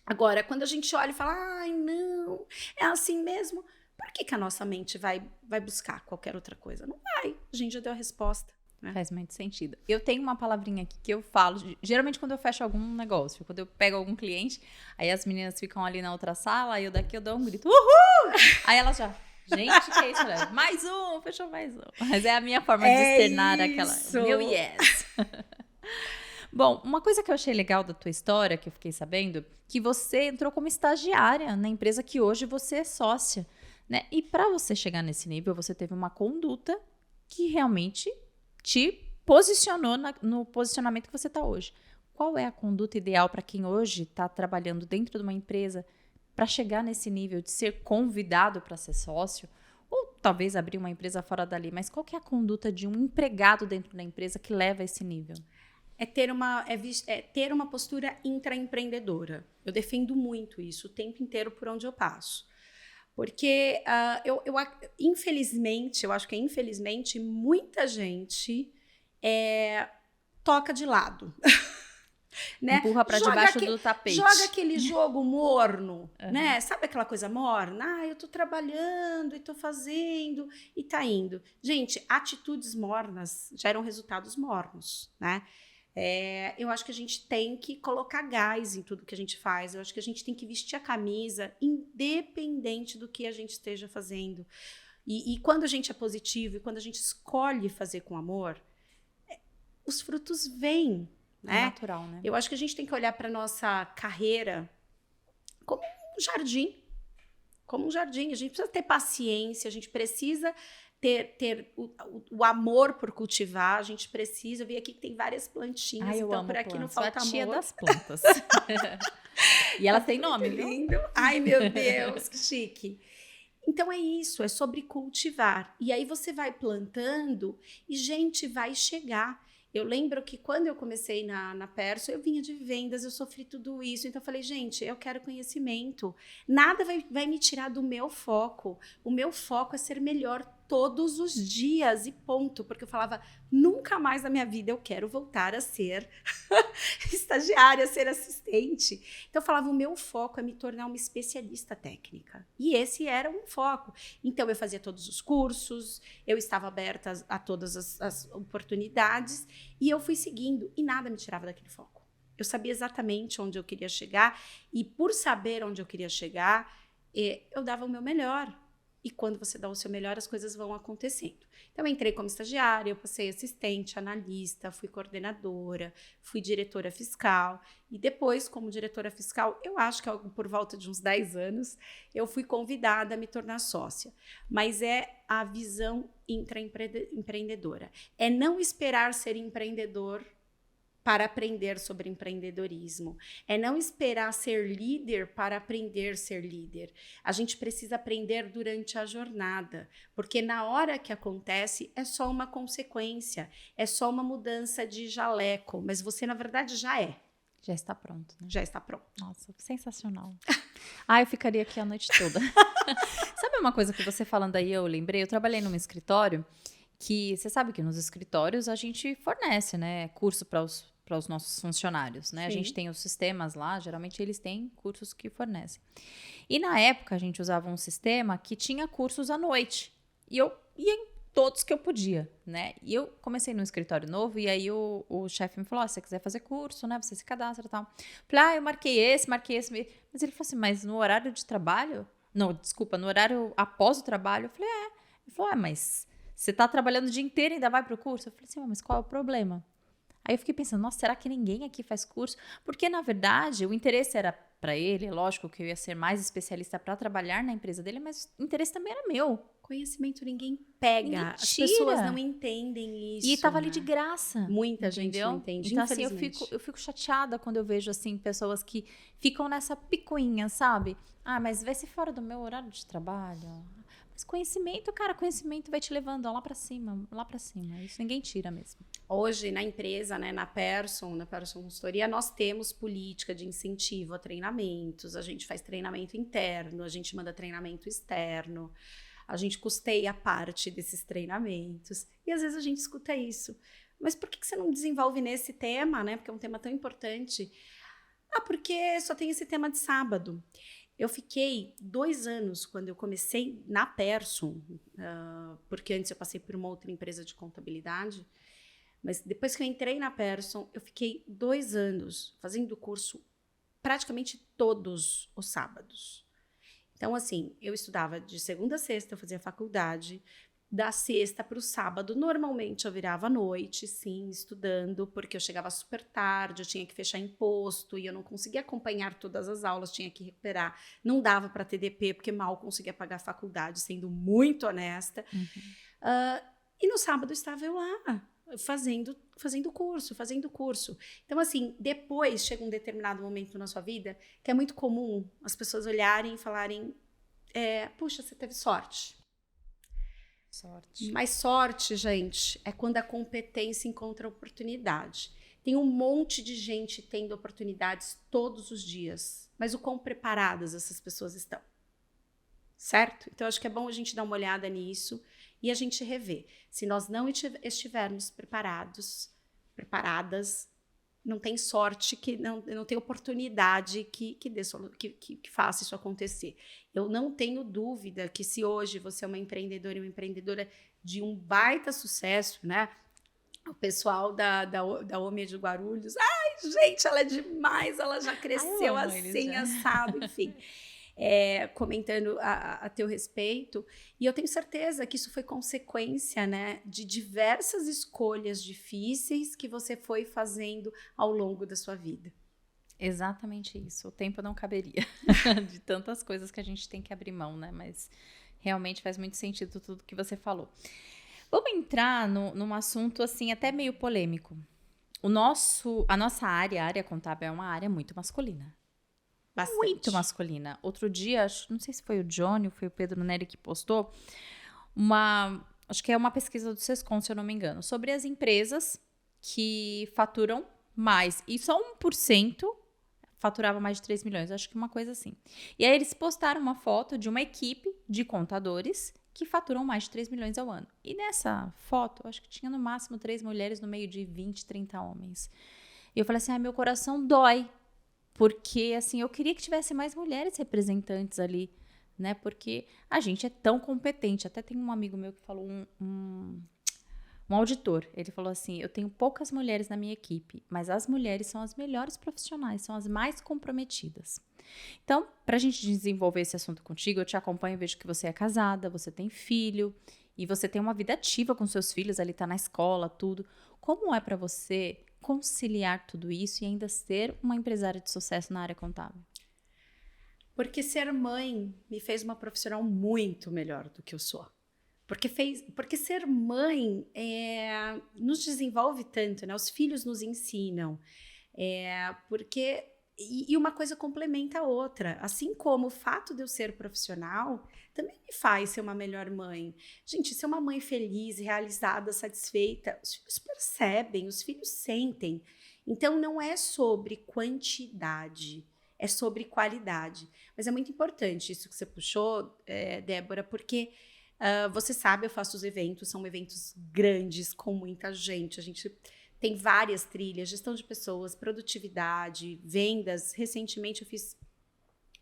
Agora, quando a gente olha e fala, ai, não, é assim mesmo, por que a nossa mente vai buscar qualquer outra coisa? Não vai, a gente já deu a resposta. Né? Faz muito sentido. Eu tenho uma palavrinha aqui que eu falo, geralmente quando eu fecho algum negócio, quando eu pego algum cliente, aí as meninas ficam ali na outra sala, aí eu dou um grito, uhul! Aí elas já, gente, que é isso, né? Mais um, fechou mais um. Mas é a minha forma de externar aquela, meu yes. Bom, uma coisa que eu achei legal da tua história, que eu fiquei sabendo, que você entrou como estagiária na empresa que hoje você é sócia, né? E para você chegar nesse nível, você teve uma conduta que realmente te posicionou no posicionamento que você está hoje. Qual é a conduta ideal para quem hoje está trabalhando dentro de uma empresa para chegar nesse nível de ser convidado para ser sócio? Ou talvez abrir uma empresa fora dali, mas qual que é a conduta de um empregado dentro da empresa que leva a esse nível? É ter uma postura intraempreendedora. Eu defendo muito isso o tempo inteiro por onde eu passo. Porque, infelizmente, eu acho que infelizmente, muita gente toca de lado. Né? Empurra para debaixo do tapete. Joga aquele jogo morno, né? Sabe aquela coisa morna? Ah, eu tô trabalhando e tô fazendo e tá indo. Gente, atitudes mornas geram resultados mornos, né? Eu acho que a gente tem que colocar gás em tudo que a gente faz. Eu acho que a gente tem que vestir a camisa independente do que a gente esteja fazendo. E quando a gente é positivo e quando a gente escolhe fazer com amor, os frutos vêm. Né? É natural, né? Eu acho que a gente tem que olhar para nossa carreira como um jardim. Como um jardim. A gente precisa ter paciência, a gente precisa ter o amor por cultivar, a gente precisa. Eu vi aqui que tem várias plantinhas, ai, então por aqui plantas. não falta amor. A tia das plantas. E ela tem nome, viu? Lindo. Ai, meu Deus, que chique. Então é isso, é sobre cultivar. E aí você vai plantando e, gente, vai chegar. Eu lembro que quando eu comecei na Perso, eu vinha de vendas, eu sofri tudo isso. Então eu falei, gente, eu quero conhecimento. Nada vai me tirar do meu foco. O meu foco é ser melhor todos os dias e ponto. Porque eu falava, nunca mais na minha vida eu quero voltar a ser estagiária, ser assistente. Então eu falava, o meu foco é me tornar uma especialista técnica. E esse era um foco. Então eu fazia todos os cursos, eu estava aberta a todas as oportunidades e eu fui seguindo e nada me tirava daquele foco. Eu sabia exatamente onde eu queria chegar e por saber onde eu queria chegar, eu dava o meu melhor. E quando você dá o seu melhor, as coisas vão acontecendo. Então, eu entrei como estagiária, eu passei assistente, analista, fui coordenadora, fui diretora fiscal. E depois, como diretora fiscal, eu acho que por volta de uns 10 anos, eu fui convidada a me tornar sócia. Mas é a visão intraempreendedora. É não esperar ser empreendedor para aprender sobre empreendedorismo. É não esperar ser líder para aprender a ser líder. A gente precisa aprender durante a jornada, porque na hora que acontece é só uma consequência, é só uma mudança de jaleco, mas você na verdade já é. Já está pronto, né? Já está pronto. Nossa, sensacional. Eu ficaria aqui a noite toda. Sabe uma coisa que você falando aí, eu lembrei? Eu trabalhei num escritório que, você sabe que nos escritórios a gente fornece, né, curso para os nossos funcionários, né? Sim. A gente tem os sistemas lá, geralmente eles têm cursos que fornecem. E na época a gente usava um sistema que tinha cursos à noite. E eu ia em todos que eu podia, né? E eu comecei num escritório novo e aí o chefe me falou, se você quiser fazer curso, né? Você se cadastra e tal. Falei, eu marquei esse. Mas ele falou assim, mas no horário de trabalho? Não, desculpa, no horário após o trabalho. Eu falei, é. Ele falou, mas você tá trabalhando o dia inteiro e ainda vai pro curso? Eu falei assim, mas qual é o problema? Aí eu fiquei pensando, nossa, será que ninguém aqui faz curso? Porque, na verdade, o interesse era para ele, é lógico que eu ia ser mais especialista para trabalhar na empresa dele, mas o interesse também era meu. Conhecimento ninguém pega. Ninguém As tira. pessoas não entendem isso. E tava ali né? de graça. Muita gente não entendeu? entende, Então, assim, infelizmente. eu fico chateada quando eu vejo, assim, pessoas que ficam nessa picuinha, sabe? Ah, mas vai ser fora do meu horário de trabalho. Mas conhecimento, cara, conhecimento vai te levando lá pra cima, lá pra cima. Isso ninguém tira mesmo. Hoje, na empresa, né, na Persson Consultoria, nós temos política de incentivo a treinamentos, a gente faz treinamento interno, a gente manda treinamento externo, a gente custeia parte desses treinamentos. E às vezes a gente escuta isso. Mas por que você não desenvolve nesse tema, né? Porque é um tema tão importante. Ah, porque só tem esse tema de sábado. Eu fiquei 2 anos quando eu comecei na Persson, porque antes eu passei por uma outra empresa de contabilidade, mas depois que eu entrei na Persson, eu fiquei 2 anos fazendo curso praticamente todos os sábados. Então, assim, eu estudava de segunda a sexta, eu fazia faculdade, da sexta para o sábado, normalmente eu virava à noite, sim, estudando, porque eu chegava super tarde, eu tinha que fechar imposto e eu não conseguia acompanhar todas as aulas, tinha que recuperar. Não dava para TDP, porque mal conseguia pagar a faculdade, sendo muito honesta. E no sábado estava eu lá, fazendo curso. Então, assim, depois chega um determinado momento na sua vida que é muito comum as pessoas olharem e falarem, puxa, você teve sorte. Sorte. Mas sorte, gente, é quando a competência encontra oportunidade. Tem um monte de gente tendo oportunidades todos os dias, mas o quão preparadas essas pessoas estão? Certo? Então, acho que é bom a gente dar uma olhada nisso e a gente rever. Se nós não estivermos preparadas, não tem sorte, que não tem oportunidade que faça isso acontecer. Eu não tenho dúvida que se hoje você é uma empreendedora de um baita sucesso, né? O pessoal da Omia de Guarulhos, ai, gente, ela é demais, ela já cresceu assim, assado, enfim. Comentando a teu respeito, e eu tenho certeza que isso foi consequência, né, de diversas escolhas difíceis que você foi fazendo ao longo da sua vida. Exatamente isso. O tempo não caberia de tantas coisas que a gente tem que abrir mão, né? Mas realmente faz muito sentido tudo que você falou. Vamos entrar num assunto assim até meio polêmico. A nossa área, a área contábil, é uma área muito masculina. Bastante. Muito masculina. Outro dia, não sei se foi o Johnny ou foi o Pedro Neri que postou, acho que é uma pesquisa do Sescom, se eu não me engano, sobre as empresas que faturam mais. E só 1% faturava mais de 3 milhões, acho que uma coisa assim. E aí eles postaram uma foto de uma equipe de contadores que faturam mais de 3 milhões ao ano. E nessa foto, acho que tinha no máximo 3 mulheres no meio de 20, 30 homens. E eu falei assim, meu coração dói. Porque, assim, eu queria que tivesse mais mulheres representantes ali, né? Porque a gente é tão competente. Até tem um amigo meu que falou, um auditor. Ele falou assim, eu tenho poucas mulheres na minha equipe, mas as mulheres são as melhores profissionais, são as mais comprometidas. Então, pra gente desenvolver esse assunto contigo, eu te acompanho, vejo que você é casada, você tem filho, e você tem uma vida ativa com seus filhos, ali tá na escola, tudo. Como é pra você conciliar tudo isso e ainda ser uma empresária de sucesso na área contábil? Porque ser mãe me fez uma profissional muito melhor do que eu sou. Porque ser mãe nos desenvolve tanto, né? Os filhos nos ensinam. E uma coisa complementa a outra. Assim como o fato de eu ser profissional também me faz ser uma melhor mãe. Gente, ser uma mãe feliz, realizada, satisfeita, os filhos percebem, os filhos sentem. Então, não é sobre quantidade, é sobre qualidade. Mas é muito importante isso que você puxou, Débora, porque você sabe, eu faço os eventos, são eventos grandes, com muita gente. A gente tem várias trilhas, gestão de pessoas, produtividade, vendas. Recentemente eu fiz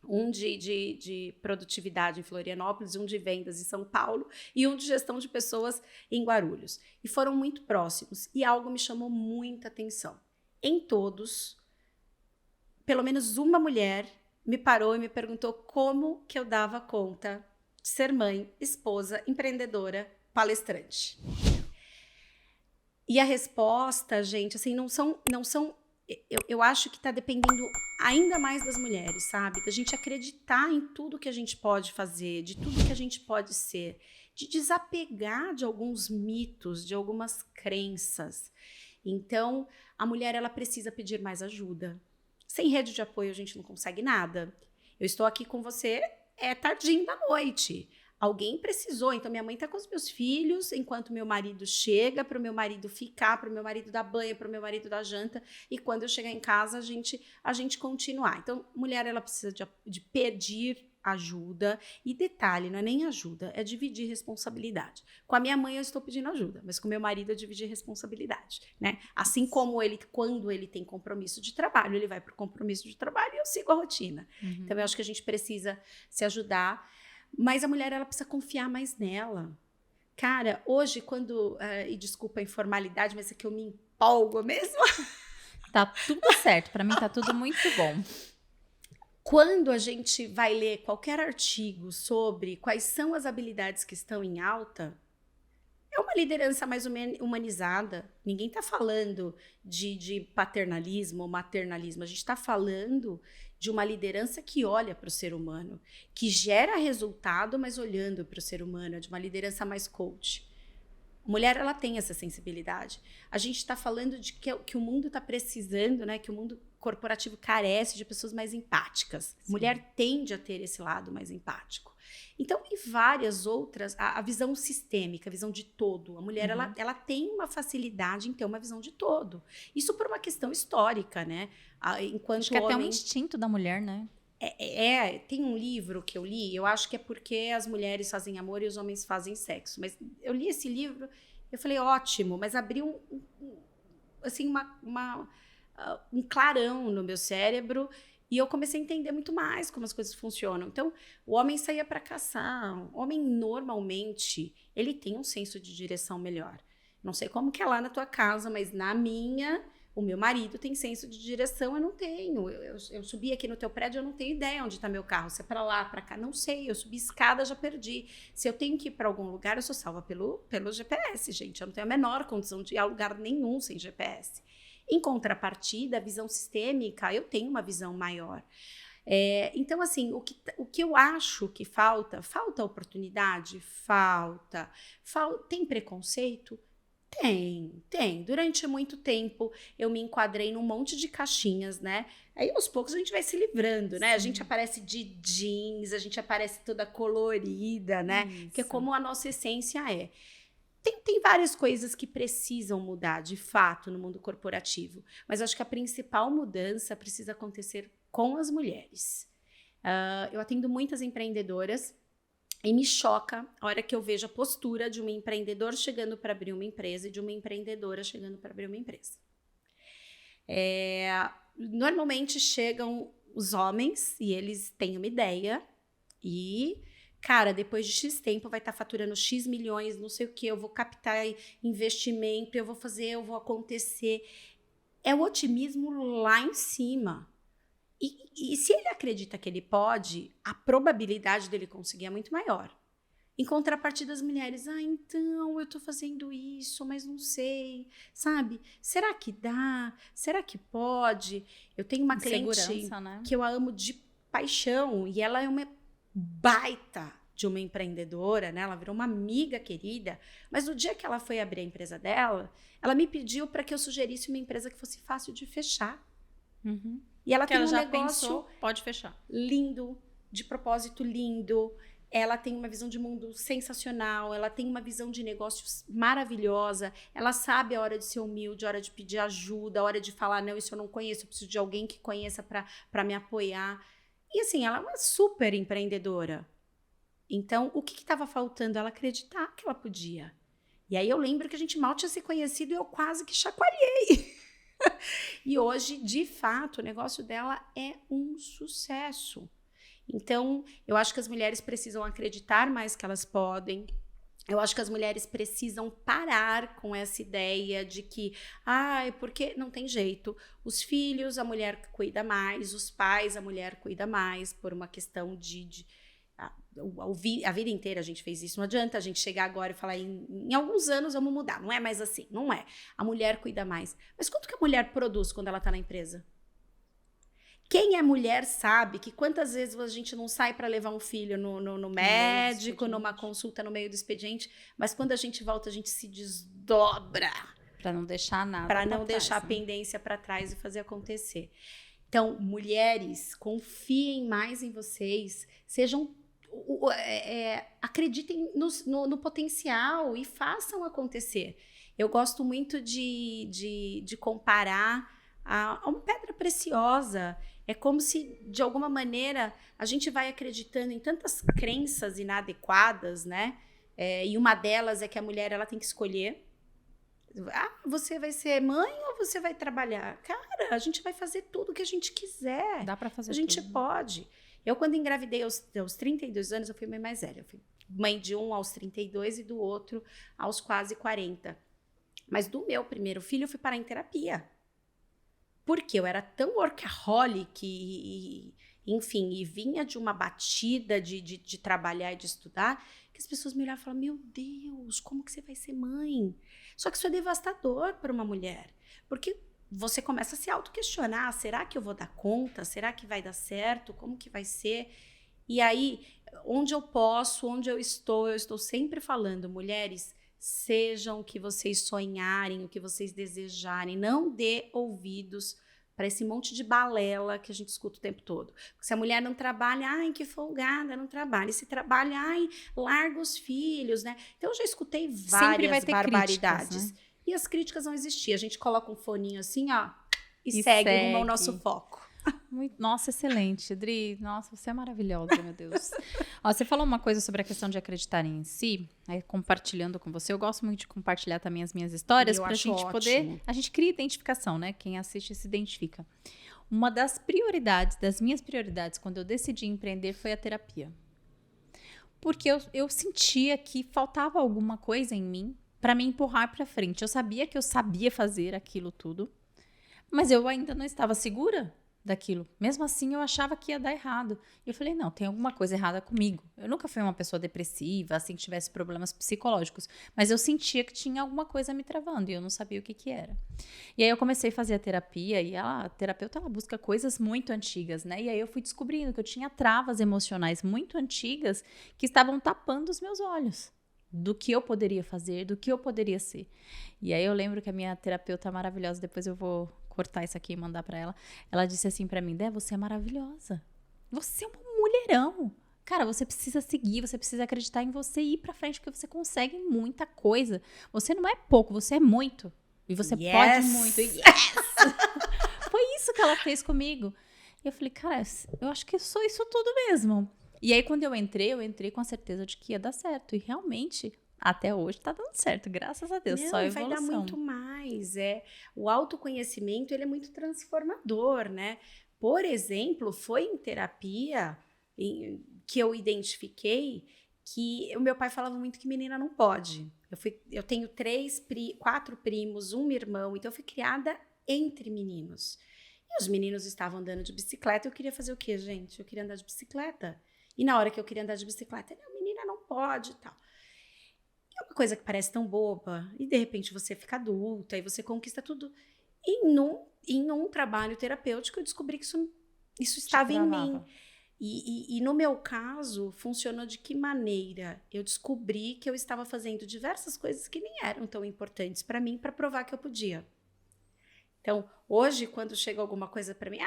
um de produtividade em Florianópolis, um de vendas em São Paulo e um de gestão de pessoas em Guarulhos. E foram muito próximos. E algo me chamou muita atenção. Em todos, pelo menos uma mulher me parou e me perguntou como que eu dava conta de ser mãe, esposa, empreendedora, palestrante. E a resposta, gente, assim, não são eu acho que está dependendo ainda mais das mulheres, sabe? Da gente acreditar em tudo que a gente pode fazer, de tudo que a gente pode ser, de desapegar de alguns mitos, de algumas crenças. Então, a mulher, ela precisa pedir mais ajuda. Sem rede de apoio, a gente não consegue nada. Eu estou aqui com você, é tardinho da noite. Alguém precisou, então minha mãe está com os meus filhos, enquanto meu marido chega, para o meu marido ficar, para o meu marido dar banho, para o meu marido dar janta, e quando eu chegar em casa, a gente continuar. Então, mulher, ela precisa de pedir ajuda, e detalhe, não é nem ajuda, é dividir responsabilidade. Com a minha mãe eu estou pedindo ajuda, mas com o meu marido eu dividi responsabilidade, né? Assim como ele, quando ele tem compromisso de trabalho, ele vai para o compromisso de trabalho e eu sigo a rotina. Então, eu acho que a gente precisa se ajudar. Mas a mulher, ela precisa confiar mais nela. Cara, hoje, quando... e desculpa a informalidade, mas é que eu me empolgo mesmo. Tá tudo certo, pra mim tá tudo muito bom. Quando a gente vai ler qualquer artigo sobre quais são as habilidades que estão em alta, é uma liderança mais humanizada. Ninguém está falando de paternalismo ou maternalismo. A gente está falando de uma liderança que olha para o ser humano, que gera resultado, mas olhando para o ser humano, de uma liderança mais coach. A mulher, ela tem essa sensibilidade. A gente está falando de que o mundo está precisando, né? Que o mundo corporativo carece de pessoas mais empáticas. Sim. Mulher tende a ter esse lado mais empático. Então, e várias outras, a visão sistêmica, a visão de todo. A mulher, ela tem uma facilidade em ter uma visão de todo. Isso por uma questão histórica, né? Enquanto acho que é até um instinto da mulher, né? Tem um livro que eu li, eu acho que é porque as mulheres fazem amor e os homens fazem sexo. Mas eu li esse livro, eu falei, ótimo, mas abriu assim, um clarão no meu cérebro. E eu comecei a entender muito mais como as coisas funcionam. Então, o homem saía para caçar. O homem, normalmente, ele tem um senso de direção melhor. Não sei como que é lá na tua casa, mas na minha, o meu marido tem senso de direção, eu não tenho. Eu subi aqui no teu prédio, eu não tenho ideia onde está meu carro. Se é para lá, para cá, não sei. Eu subi escada, já perdi. Se eu tenho que ir para algum lugar, eu sou salva pelo GPS, gente. Eu não tenho a menor condição de ir a lugar nenhum sem GPS. Em contrapartida, a visão sistêmica, eu tenho uma visão maior. Então, assim, o que eu acho que falta oportunidade? Falta. Tem preconceito? Tem. Durante muito tempo, eu me enquadrei num monte de caixinhas, né? Aí, aos poucos, a gente vai se livrando, né? Sim. A gente aparece de jeans, a gente aparece toda colorida, né? Isso. Que é como a nossa essência é. Tem várias coisas que precisam mudar, de fato, no mundo corporativo. Mas acho que a principal mudança precisa acontecer com as mulheres. Eu atendo muitas empreendedoras e me choca a hora que eu vejo a postura de um empreendedor chegando para abrir uma empresa e de uma empreendedora chegando para abrir uma empresa. Normalmente chegam os homens e eles têm uma ideia e... Cara, depois de X tempo vai estar faturando X milhões, não sei o que, eu vou captar investimento, eu vou acontecer. É o otimismo lá em cima. E se ele acredita que ele pode, a probabilidade dele conseguir é muito maior. Em contrapartida, as mulheres, então eu tô fazendo isso, mas não sei, sabe? Será que dá? Será que pode? Eu tenho uma cliente, né, que eu a amo de paixão e ela é uma baita de uma empreendedora, né? Ela virou uma amiga querida, mas no dia que ela foi abrir a empresa dela, ela me pediu para que eu sugerisse uma empresa que fosse fácil de fechar. E ela tem um negócio pode fechar. Lindo, de propósito lindo, ela tem uma visão de mundo sensacional, ela tem uma visão de negócios maravilhosa, ela sabe a hora de ser humilde, a hora de pedir ajuda, a hora de falar, não, isso eu não conheço, eu preciso de alguém que conheça para me apoiar. E assim, ela é uma super empreendedora. Então, o que estava faltando? Ela acreditar que ela podia. E aí eu lembro que a gente mal tinha se conhecido e eu quase que chacoalhei. E hoje, de fato, o negócio dela é um sucesso. Então, eu acho que as mulheres precisam acreditar mais que elas podem. Eu acho que as mulheres precisam parar com essa ideia de que, porque não tem jeito. Os filhos, a mulher cuida mais, os pais, a mulher cuida mais, por uma questão a vida inteira a gente fez isso. Não adianta a gente chegar agora e falar, em alguns anos vamos mudar. Não é mais assim, não é. A mulher cuida mais. Mas quanto que a mulher produz quando ela está na empresa? Quem é mulher sabe que quantas vezes a gente não sai para levar um filho no médico, numa consulta no meio do expediente, mas quando a gente volta, a gente se desdobra. Para não deixar nada. Para não deixar a pendência para trás e fazer acontecer. Então, mulheres, confiem mais em vocês, acreditem no potencial e façam acontecer. Eu gosto muito de comparar a uma pedra preciosa. É como se, de alguma maneira, a gente vai acreditando em tantas crenças inadequadas, né? E uma delas é que a mulher ela tem que escolher. Você vai ser mãe ou você vai trabalhar? Cara, a gente vai fazer tudo o que a gente quiser. Dá para fazer tudo. A gente pode. Eu, quando engravidei aos 32 anos, eu fui mãe mais velha. Eu fui mãe de um aos 32 e do outro aos quase 40. Mas do meu primeiro filho, eu fui parar em terapia. Porque eu era tão workaholic e vinha de uma batida de trabalhar e de estudar, que as pessoas me olhavam e falavam, meu Deus, como que você vai ser mãe? Só que isso é devastador para uma mulher. Porque você começa a se auto-questionar, será que eu vou dar conta? Será que vai dar certo? Como que vai ser? E aí, onde eu posso, onde eu estou sempre falando, mulheres, sejam o que vocês sonharem, o que vocês desejarem. Não dê ouvidos para esse monte de balela que a gente escuta o tempo todo. Porque se a mulher não trabalha, que folgada, não trabalha. E se trabalha, larga os filhos, né? Então, eu já escutei várias barbaridades. Críticas, né? E as críticas vão existir. A gente coloca um foninho assim, e segue rumo ao nosso foco. Nossa, excelente, Dri. Nossa, você é maravilhosa, meu Deus. Você falou uma coisa sobre a questão de acreditar em si, compartilhando com você. Eu gosto muito de compartilhar também as minhas histórias pra gente poder... A gente cria identificação, né? Quem assiste se identifica. Uma das minhas prioridades, quando eu decidi empreender, foi a terapia. Porque eu sentia que faltava alguma coisa em mim para me empurrar para frente. Eu sabia que eu sabia fazer aquilo tudo, mas eu ainda não estava segura daquilo. Mesmo assim, eu achava que ia dar errado. E eu falei, não, tem alguma coisa errada comigo. Eu nunca fui uma pessoa depressiva, assim, que tivesse problemas psicológicos. Mas eu sentia que tinha alguma coisa me travando e eu não sabia o que era. E aí eu comecei a fazer a terapia e a terapeuta, ela busca coisas muito antigas, né? E aí eu fui descobrindo que eu tinha travas emocionais muito antigas que estavam tapando os meus olhos do que eu poderia fazer, do que eu poderia ser. E aí eu lembro que a minha terapeuta maravilhosa, depois eu vou cortar isso aqui e mandar pra ela, ela disse assim pra mim, Dé, você é maravilhosa. Você é um mulherão. Cara, você precisa seguir, você precisa acreditar em você e ir pra frente, porque você consegue muita coisa. Você não é pouco, você é muito. E você pode muito. Yes! Foi isso que ela fez comigo. E eu falei, cara, eu acho que eu sou isso tudo mesmo. E aí, quando eu entrei com a certeza de que ia dar certo. E realmente, até hoje, tá dando certo, graças a Deus. Não, só evolução. Vai dar muito mais. O autoconhecimento, ele é muito transformador, né? Por exemplo, foi em terapia que eu identifiquei que o meu pai falava muito que menina não pode. Eu tenho 4 primos, um irmão, então eu fui criada entre meninos. E os meninos estavam andando de bicicleta, eu queria fazer o quê, gente? Eu queria andar de bicicleta. E na hora que eu queria andar de bicicleta, menina não pode e tal. E é uma coisa que parece tão boba, e de repente você fica adulta, e você conquista tudo. E em um trabalho terapêutico eu descobri que isso estava em mim. E no meu caso, funcionou de que maneira? Eu descobri que eu estava fazendo diversas coisas que nem eram tão importantes para mim, para provar que eu podia. Então, hoje, quando chega alguma coisa para mim,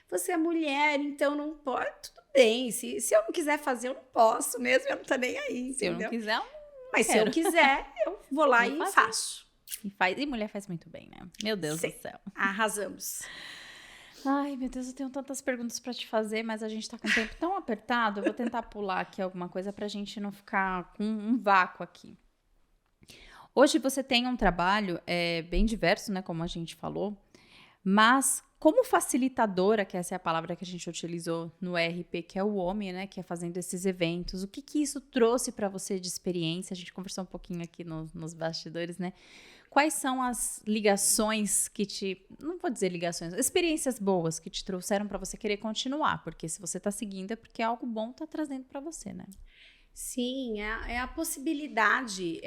você é mulher, então não pode, tudo bem. Se eu não quiser fazer, eu não posso mesmo, eu não tô nem aí, entendeu? Se eu não quiser, eu não Mas se eu quiser, eu vou lá e faço. E mulher faz muito bem, né? Meu Deus do céu. Arrasamos. Ai, meu Deus, eu tenho tantas perguntas para te fazer, mas a gente tá com o tempo tão apertado, eu vou tentar pular aqui alguma coisa pra gente não ficar com um vácuo aqui. Hoje você tem um trabalho bem diverso, né, como a gente falou, mas como facilitadora, que essa é a palavra que a gente utilizou no ERP, que é o homem, né, que é fazendo esses eventos, o que isso trouxe para você de experiência? A gente conversou um pouquinho aqui nos bastidores, né? Quais são as ligações não vou dizer ligações, experiências boas que te trouxeram para você querer continuar? Porque se você está seguindo é porque algo bom está trazendo para você, né? Sim, é a possibilidade.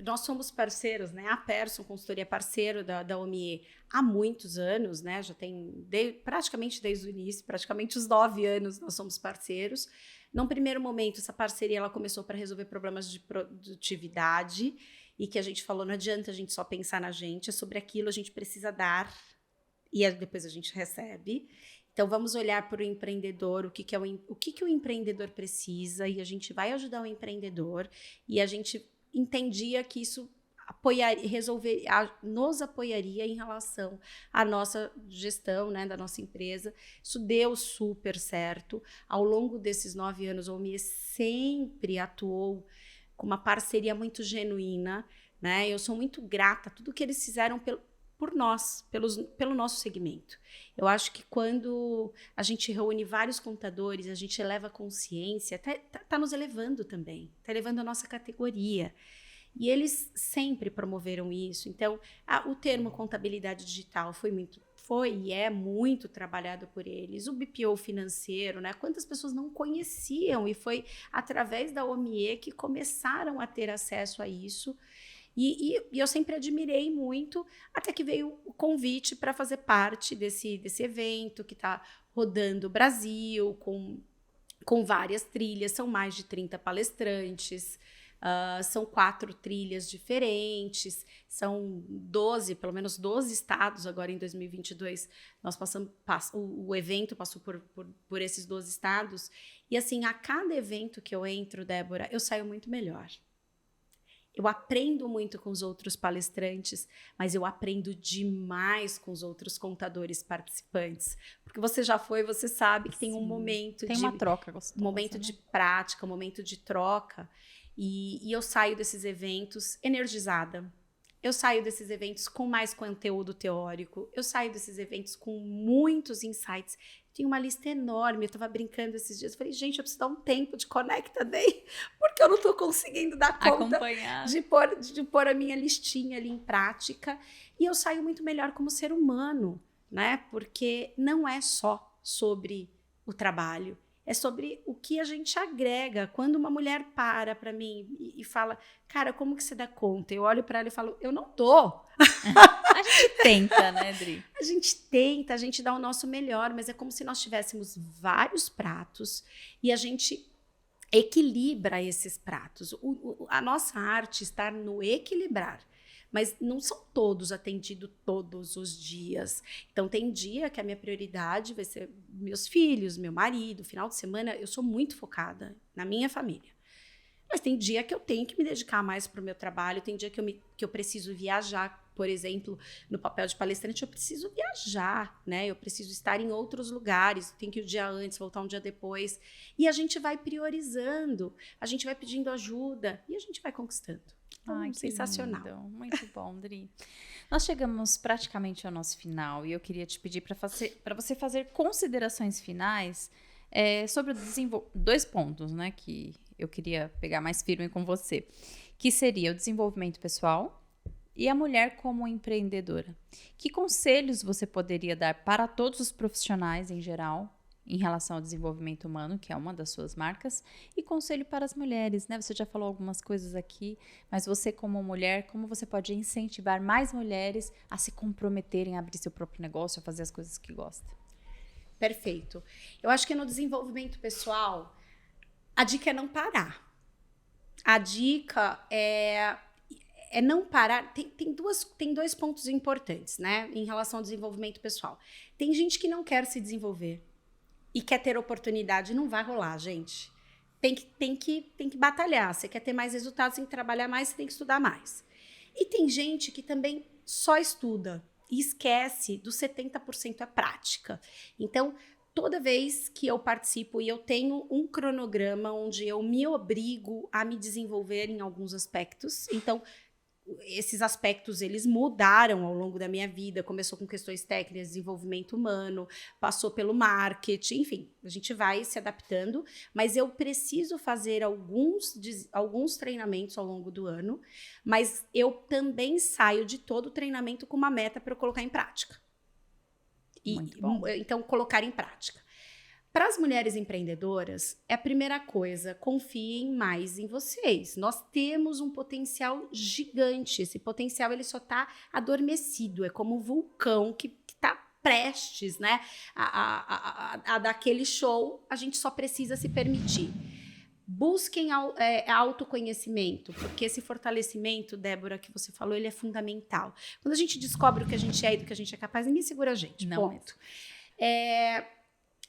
Nós somos parceiros, né? A Persson Consultoria é parceiro da OMIE há muitos anos, né? Já tem praticamente desde o início, praticamente os 9 anos nós somos parceiros. Num primeiro momento, essa parceria ela começou para resolver problemas de produtividade e que a gente falou, não adianta a gente só pensar na gente, é sobre aquilo a gente precisa dar e depois a gente recebe. Então, vamos olhar para o empreendedor, o que o empreendedor precisa, e a gente vai ajudar o empreendedor, e a gente entendia que isso nos apoiaria em relação à nossa gestão, né, da nossa empresa. Isso deu super certo. Ao longo desses 9 anos, a OMIE sempre atuou com uma parceria muito genuína, né? Eu sou muito grata a tudo que eles fizeram por nós, pelo nosso segmento. Eu acho que quando a gente reúne vários contadores, a gente eleva a consciência, tá nos elevando também, tá elevando a nossa categoria. E eles sempre promoveram isso. Então, o termo contabilidade digital foi e é muito trabalhado por eles. O BPO financeiro, né? Quantas pessoas não conheciam e foi através da OMIE que começaram a ter acesso a isso. E eu sempre admirei muito, até que veio o convite para fazer parte desse evento que está rodando o Brasil, com várias trilhas, são mais de 30 palestrantes, são 4 trilhas diferentes, são 12, pelo menos 12 estados agora em 2022, o evento passou por esses 12 estados, e assim, a cada evento que eu entro, Débora, eu saio muito melhor. Eu aprendo muito com os outros palestrantes, mas eu aprendo demais com os outros contadores participantes. Porque você já foi, você sabe que tem um momento tem uma troca gostosa, um momento, né, de prática, um momento de troca. E eu saio desses eventos energizada. Eu saio desses eventos com mais conteúdo teórico. Eu saio desses eventos com muitos insights. Tinha uma lista enorme, eu estava brincando esses dias, falei, gente, eu preciso dar um tempo de Conecta Day, porque eu não estou conseguindo dar conta de pôr a minha listinha ali em prática, e eu saio muito melhor como ser humano, né? Porque não é só sobre o trabalho, é sobre o que a gente agrega. Quando uma mulher para mim e fala, cara, como que você dá conta? Eu olho para ela e falo, eu não dou. A gente tenta, né, Dri? A gente tenta, a gente dá o nosso melhor, mas é como se nós tivéssemos vários pratos e a gente equilibra esses pratos. A nossa arte está no equilibrar, mas não são todos atendidos todos os dias. Então, tem dia que a minha prioridade vai ser meus filhos, meu marido. Final de semana, eu sou muito focada na minha família. Mas tem dia que eu tenho que me dedicar mais para o meu trabalho, tem dia que eu preciso viajar. Por exemplo, no papel de palestrante, eu preciso viajar, né? Eu preciso estar em outros lugares, tenho que ir um dia antes, voltar um dia depois. E a gente vai priorizando, a gente vai pedindo ajuda e a gente vai conquistando. Ai, sensacional. Lindo. Muito bom, Dri. Nós chegamos praticamente ao nosso final e eu queria te pedir para você fazer considerações finais sobre 2 pontos, né, que eu queria pegar mais firme com você, que seria o desenvolvimento pessoal e a mulher como empreendedora. Que conselhos você poderia dar para todos os profissionais em geral em relação ao desenvolvimento humano, que é uma das suas marcas, e conselho para as mulheres, né? Você já falou algumas coisas aqui, mas você como mulher, como você pode incentivar mais mulheres a se comprometerem a abrir seu próprio negócio, a fazer as coisas que gostam? Perfeito. Eu acho que no desenvolvimento pessoal, a dica é não parar. A dica é não parar. Tem 2 pontos importantes, né, em relação ao desenvolvimento pessoal. Tem gente que não quer se desenvolver e quer ter oportunidade. Não vai rolar, gente. Tem que batalhar. Você quer ter mais resultados, tem que trabalhar mais, você tem que estudar mais. E tem gente que também só estuda e esquece dos 70% a prática. Então, toda vez que eu participo e eu tenho um cronograma onde eu me obrigo a me desenvolver em alguns aspectos, então esses aspectos, eles mudaram ao longo da minha vida. Começou com questões técnicas, desenvolvimento humano, passou pelo marketing, enfim, a gente vai se adaptando, mas eu preciso fazer alguns treinamentos ao longo do ano, mas eu também saio de todo o treinamento com uma meta para eu colocar em prática. Então, colocar em prática. Para as mulheres empreendedoras, é a primeira coisa, confiem mais em vocês. Nós temos um potencial gigante. Esse potencial ele só está adormecido, é como um vulcão que está prestes, né, a dar aquele show. A gente só precisa se permitir. Busquem autoconhecimento, porque esse fortalecimento, Débora, que você falou, ele é fundamental. Quando a gente descobre o que a gente é e do que a gente é capaz, ninguém segura a gente. Não ponto.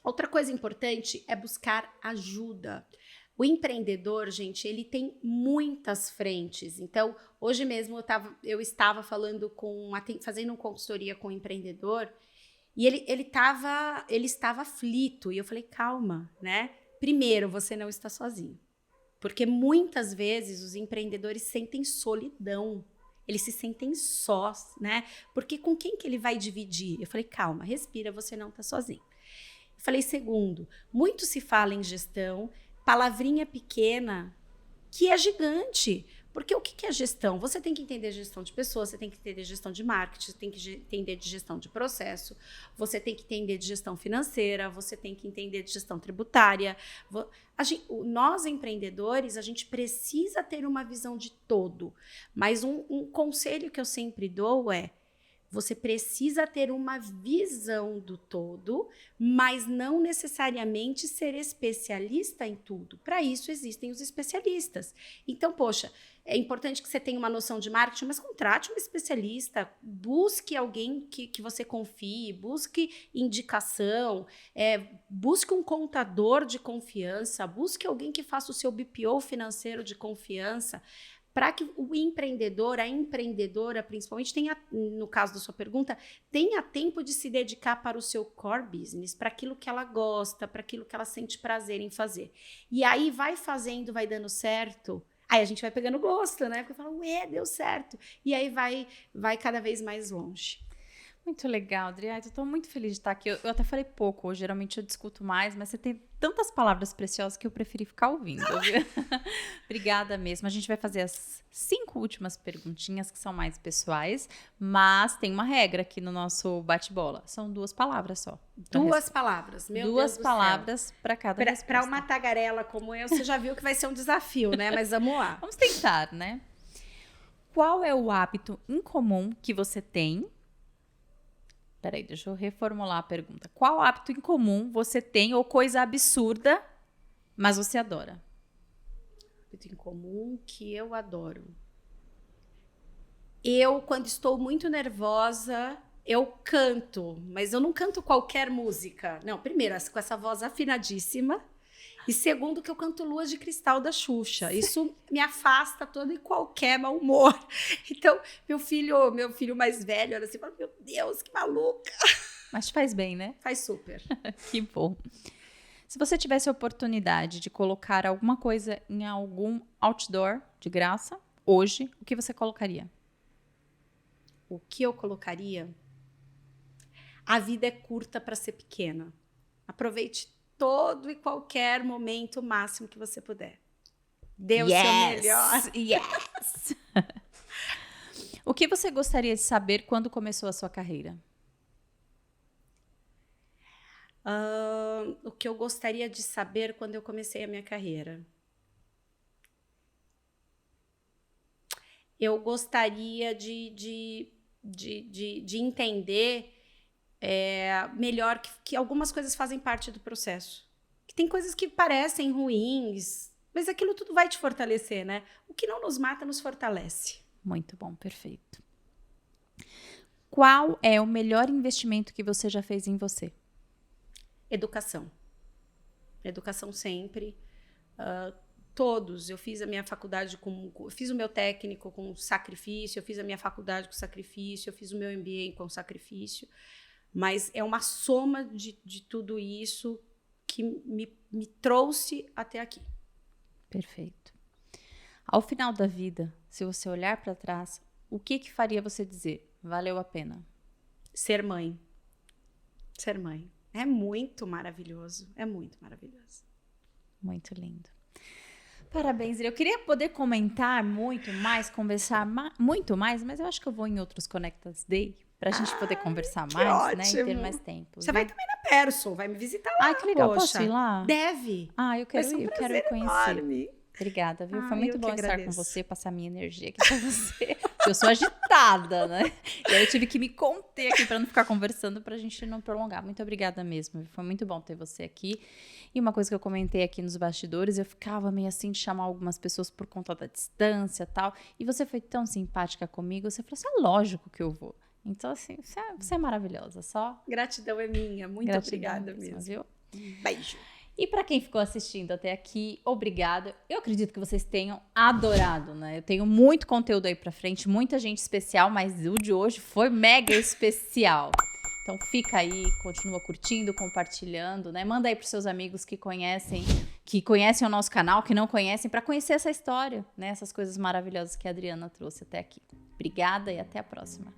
Outra coisa importante é buscar ajuda. O empreendedor, gente, ele tem muitas frentes. Então, hoje mesmo eu estava fazendo uma consultoria com um empreendedor e ele estava aflito. E eu falei, calma, né? Primeiro, você não está sozinho. Porque muitas vezes os empreendedores sentem solidão. Eles se sentem sós, né? Porque com quem que ele vai dividir? Eu falei, calma, respira, você não está sozinho. Falei, segundo, muito se fala em gestão, palavrinha pequena, que é gigante. Porque o que é gestão? Você tem que entender gestão de pessoas, você tem que entender gestão de marketing, você tem que entender de gestão de processo, você tem que entender de gestão financeira, você tem que entender de gestão tributária. Nós, empreendedores, a gente precisa ter uma visão de todo. Mas um conselho que eu sempre dou é, você precisa ter uma visão do todo, mas não necessariamente ser especialista em tudo. Para isso existem os especialistas. Então, poxa, é importante que você tenha uma noção de marketing, mas contrate um especialista, busque alguém que você confie, busque indicação, busque um contador de confiança, busque alguém que faça o seu BPO financeiro de confiança, para que o empreendedor, a empreendedora, principalmente, no caso da sua pergunta, tenha tempo de se dedicar para o seu core business, para aquilo que ela gosta, para aquilo que ela sente prazer em fazer. E aí vai fazendo, vai dando certo, aí a gente vai pegando gosto, né? Porque fala, deu certo. E aí vai cada vez mais longe. Muito legal, Adri. Eu estou muito feliz de estar aqui. Eu até falei pouco, hoje, geralmente eu discuto mais, mas você tem tantas palavras preciosas que eu preferi ficar ouvindo. Obrigada mesmo. A gente vai fazer as 5 últimas perguntinhas, que são mais pessoais, mas tem uma regra aqui no nosso bate-bola. São 2 palavras só. 2 palavras, meu Deus do céu. 2 palavras para cada resposta. Para uma tagarela como eu, você já viu que vai ser um desafio, né? Mas vamos lá. Vamos tentar, né? Qual é o hábito incomum que você tem? Peraí, deixa eu reformular a pergunta. Qual hábito incomum você tem ou coisa absurda, mas você adora? Hábito incomum que eu adoro. Eu, quando estou muito nervosa, eu canto, mas eu não canto qualquer música. Não, primeiro, com essa voz afinadíssima. E segundo, que eu canto Lua de Cristal da Xuxa. Isso me afasta todo e qualquer mau humor. Então, meu filho mais velho era assim, meu Deus, que maluca. Mas te faz bem, né? Faz super. Que bom. Se você tivesse a oportunidade de colocar alguma coisa em algum outdoor de graça, hoje, o que você colocaria? O que eu colocaria? A vida é curta para ser pequena. Aproveite todo e qualquer momento máximo que você puder. Dê o seu melhor. Yes! O que você gostaria de saber quando começou a sua carreira? O que eu gostaria de saber quando eu comecei a minha carreira? Eu gostaria de entender melhor que algumas coisas fazem parte do processo. Que tem coisas que parecem ruins, mas aquilo tudo vai te fortalecer, né? O que não nos mata nos fortalece. Muito bom, perfeito. Qual é o melhor investimento que você já fez em você? Educação. Educação sempre. Todos. Eu fiz a minha faculdade eu fiz o meu técnico com sacrifício, eu fiz a minha faculdade com sacrifício, eu fiz o meu MBA com sacrifício. Mas é uma soma de tudo isso que me trouxe até aqui. Perfeito. Ao final da vida, se você olhar para trás, o que faria você dizer, valeu a pena? Ser mãe. Ser mãe. É muito maravilhoso. É muito maravilhoso. Muito lindo. Parabéns, Iri. Eu queria poder comentar muito mais, conversar muito mais, mas eu acho que eu vou em outros Connectas Day pra gente poder conversar mais, né? E ter mais tempo. Você vai também na Perso, vai me visitar lá. Ai, que legal. Poxa. Posso ir lá? Deve. Ah, eu quero ir, eu quero ir conhecer. Enorme. Obrigada, viu? Foi Ai, muito eu que bom estar com agradeço. você, passar minha energia aqui pra você. Eu sou agitada, né? E aí eu tive que me conter aqui pra não ficar conversando, pra gente não prolongar. Muito obrigada mesmo. Foi muito bom ter você aqui. E uma coisa que eu comentei aqui nos bastidores, eu ficava meio assim de chamar algumas pessoas por conta da distância e tal. E você foi tão simpática comigo, você falou assim, é lógico que eu vou. Então, assim, você é maravilhosa. Só Gratidão é minha. Muito gratidão obrigada mesmo. Viu? Um beijo. E para quem ficou assistindo até aqui, obrigada. Eu acredito que vocês tenham adorado, né? Eu tenho muito conteúdo aí pra frente, muita gente especial, mas o de hoje foi mega especial. Então fica aí, continua curtindo, compartilhando, né? Manda aí pros seus amigos que conhecem o nosso canal, que não conhecem, para conhecer essa história, né? Essas coisas maravilhosas que a Adriana trouxe até aqui. Obrigada e até a próxima.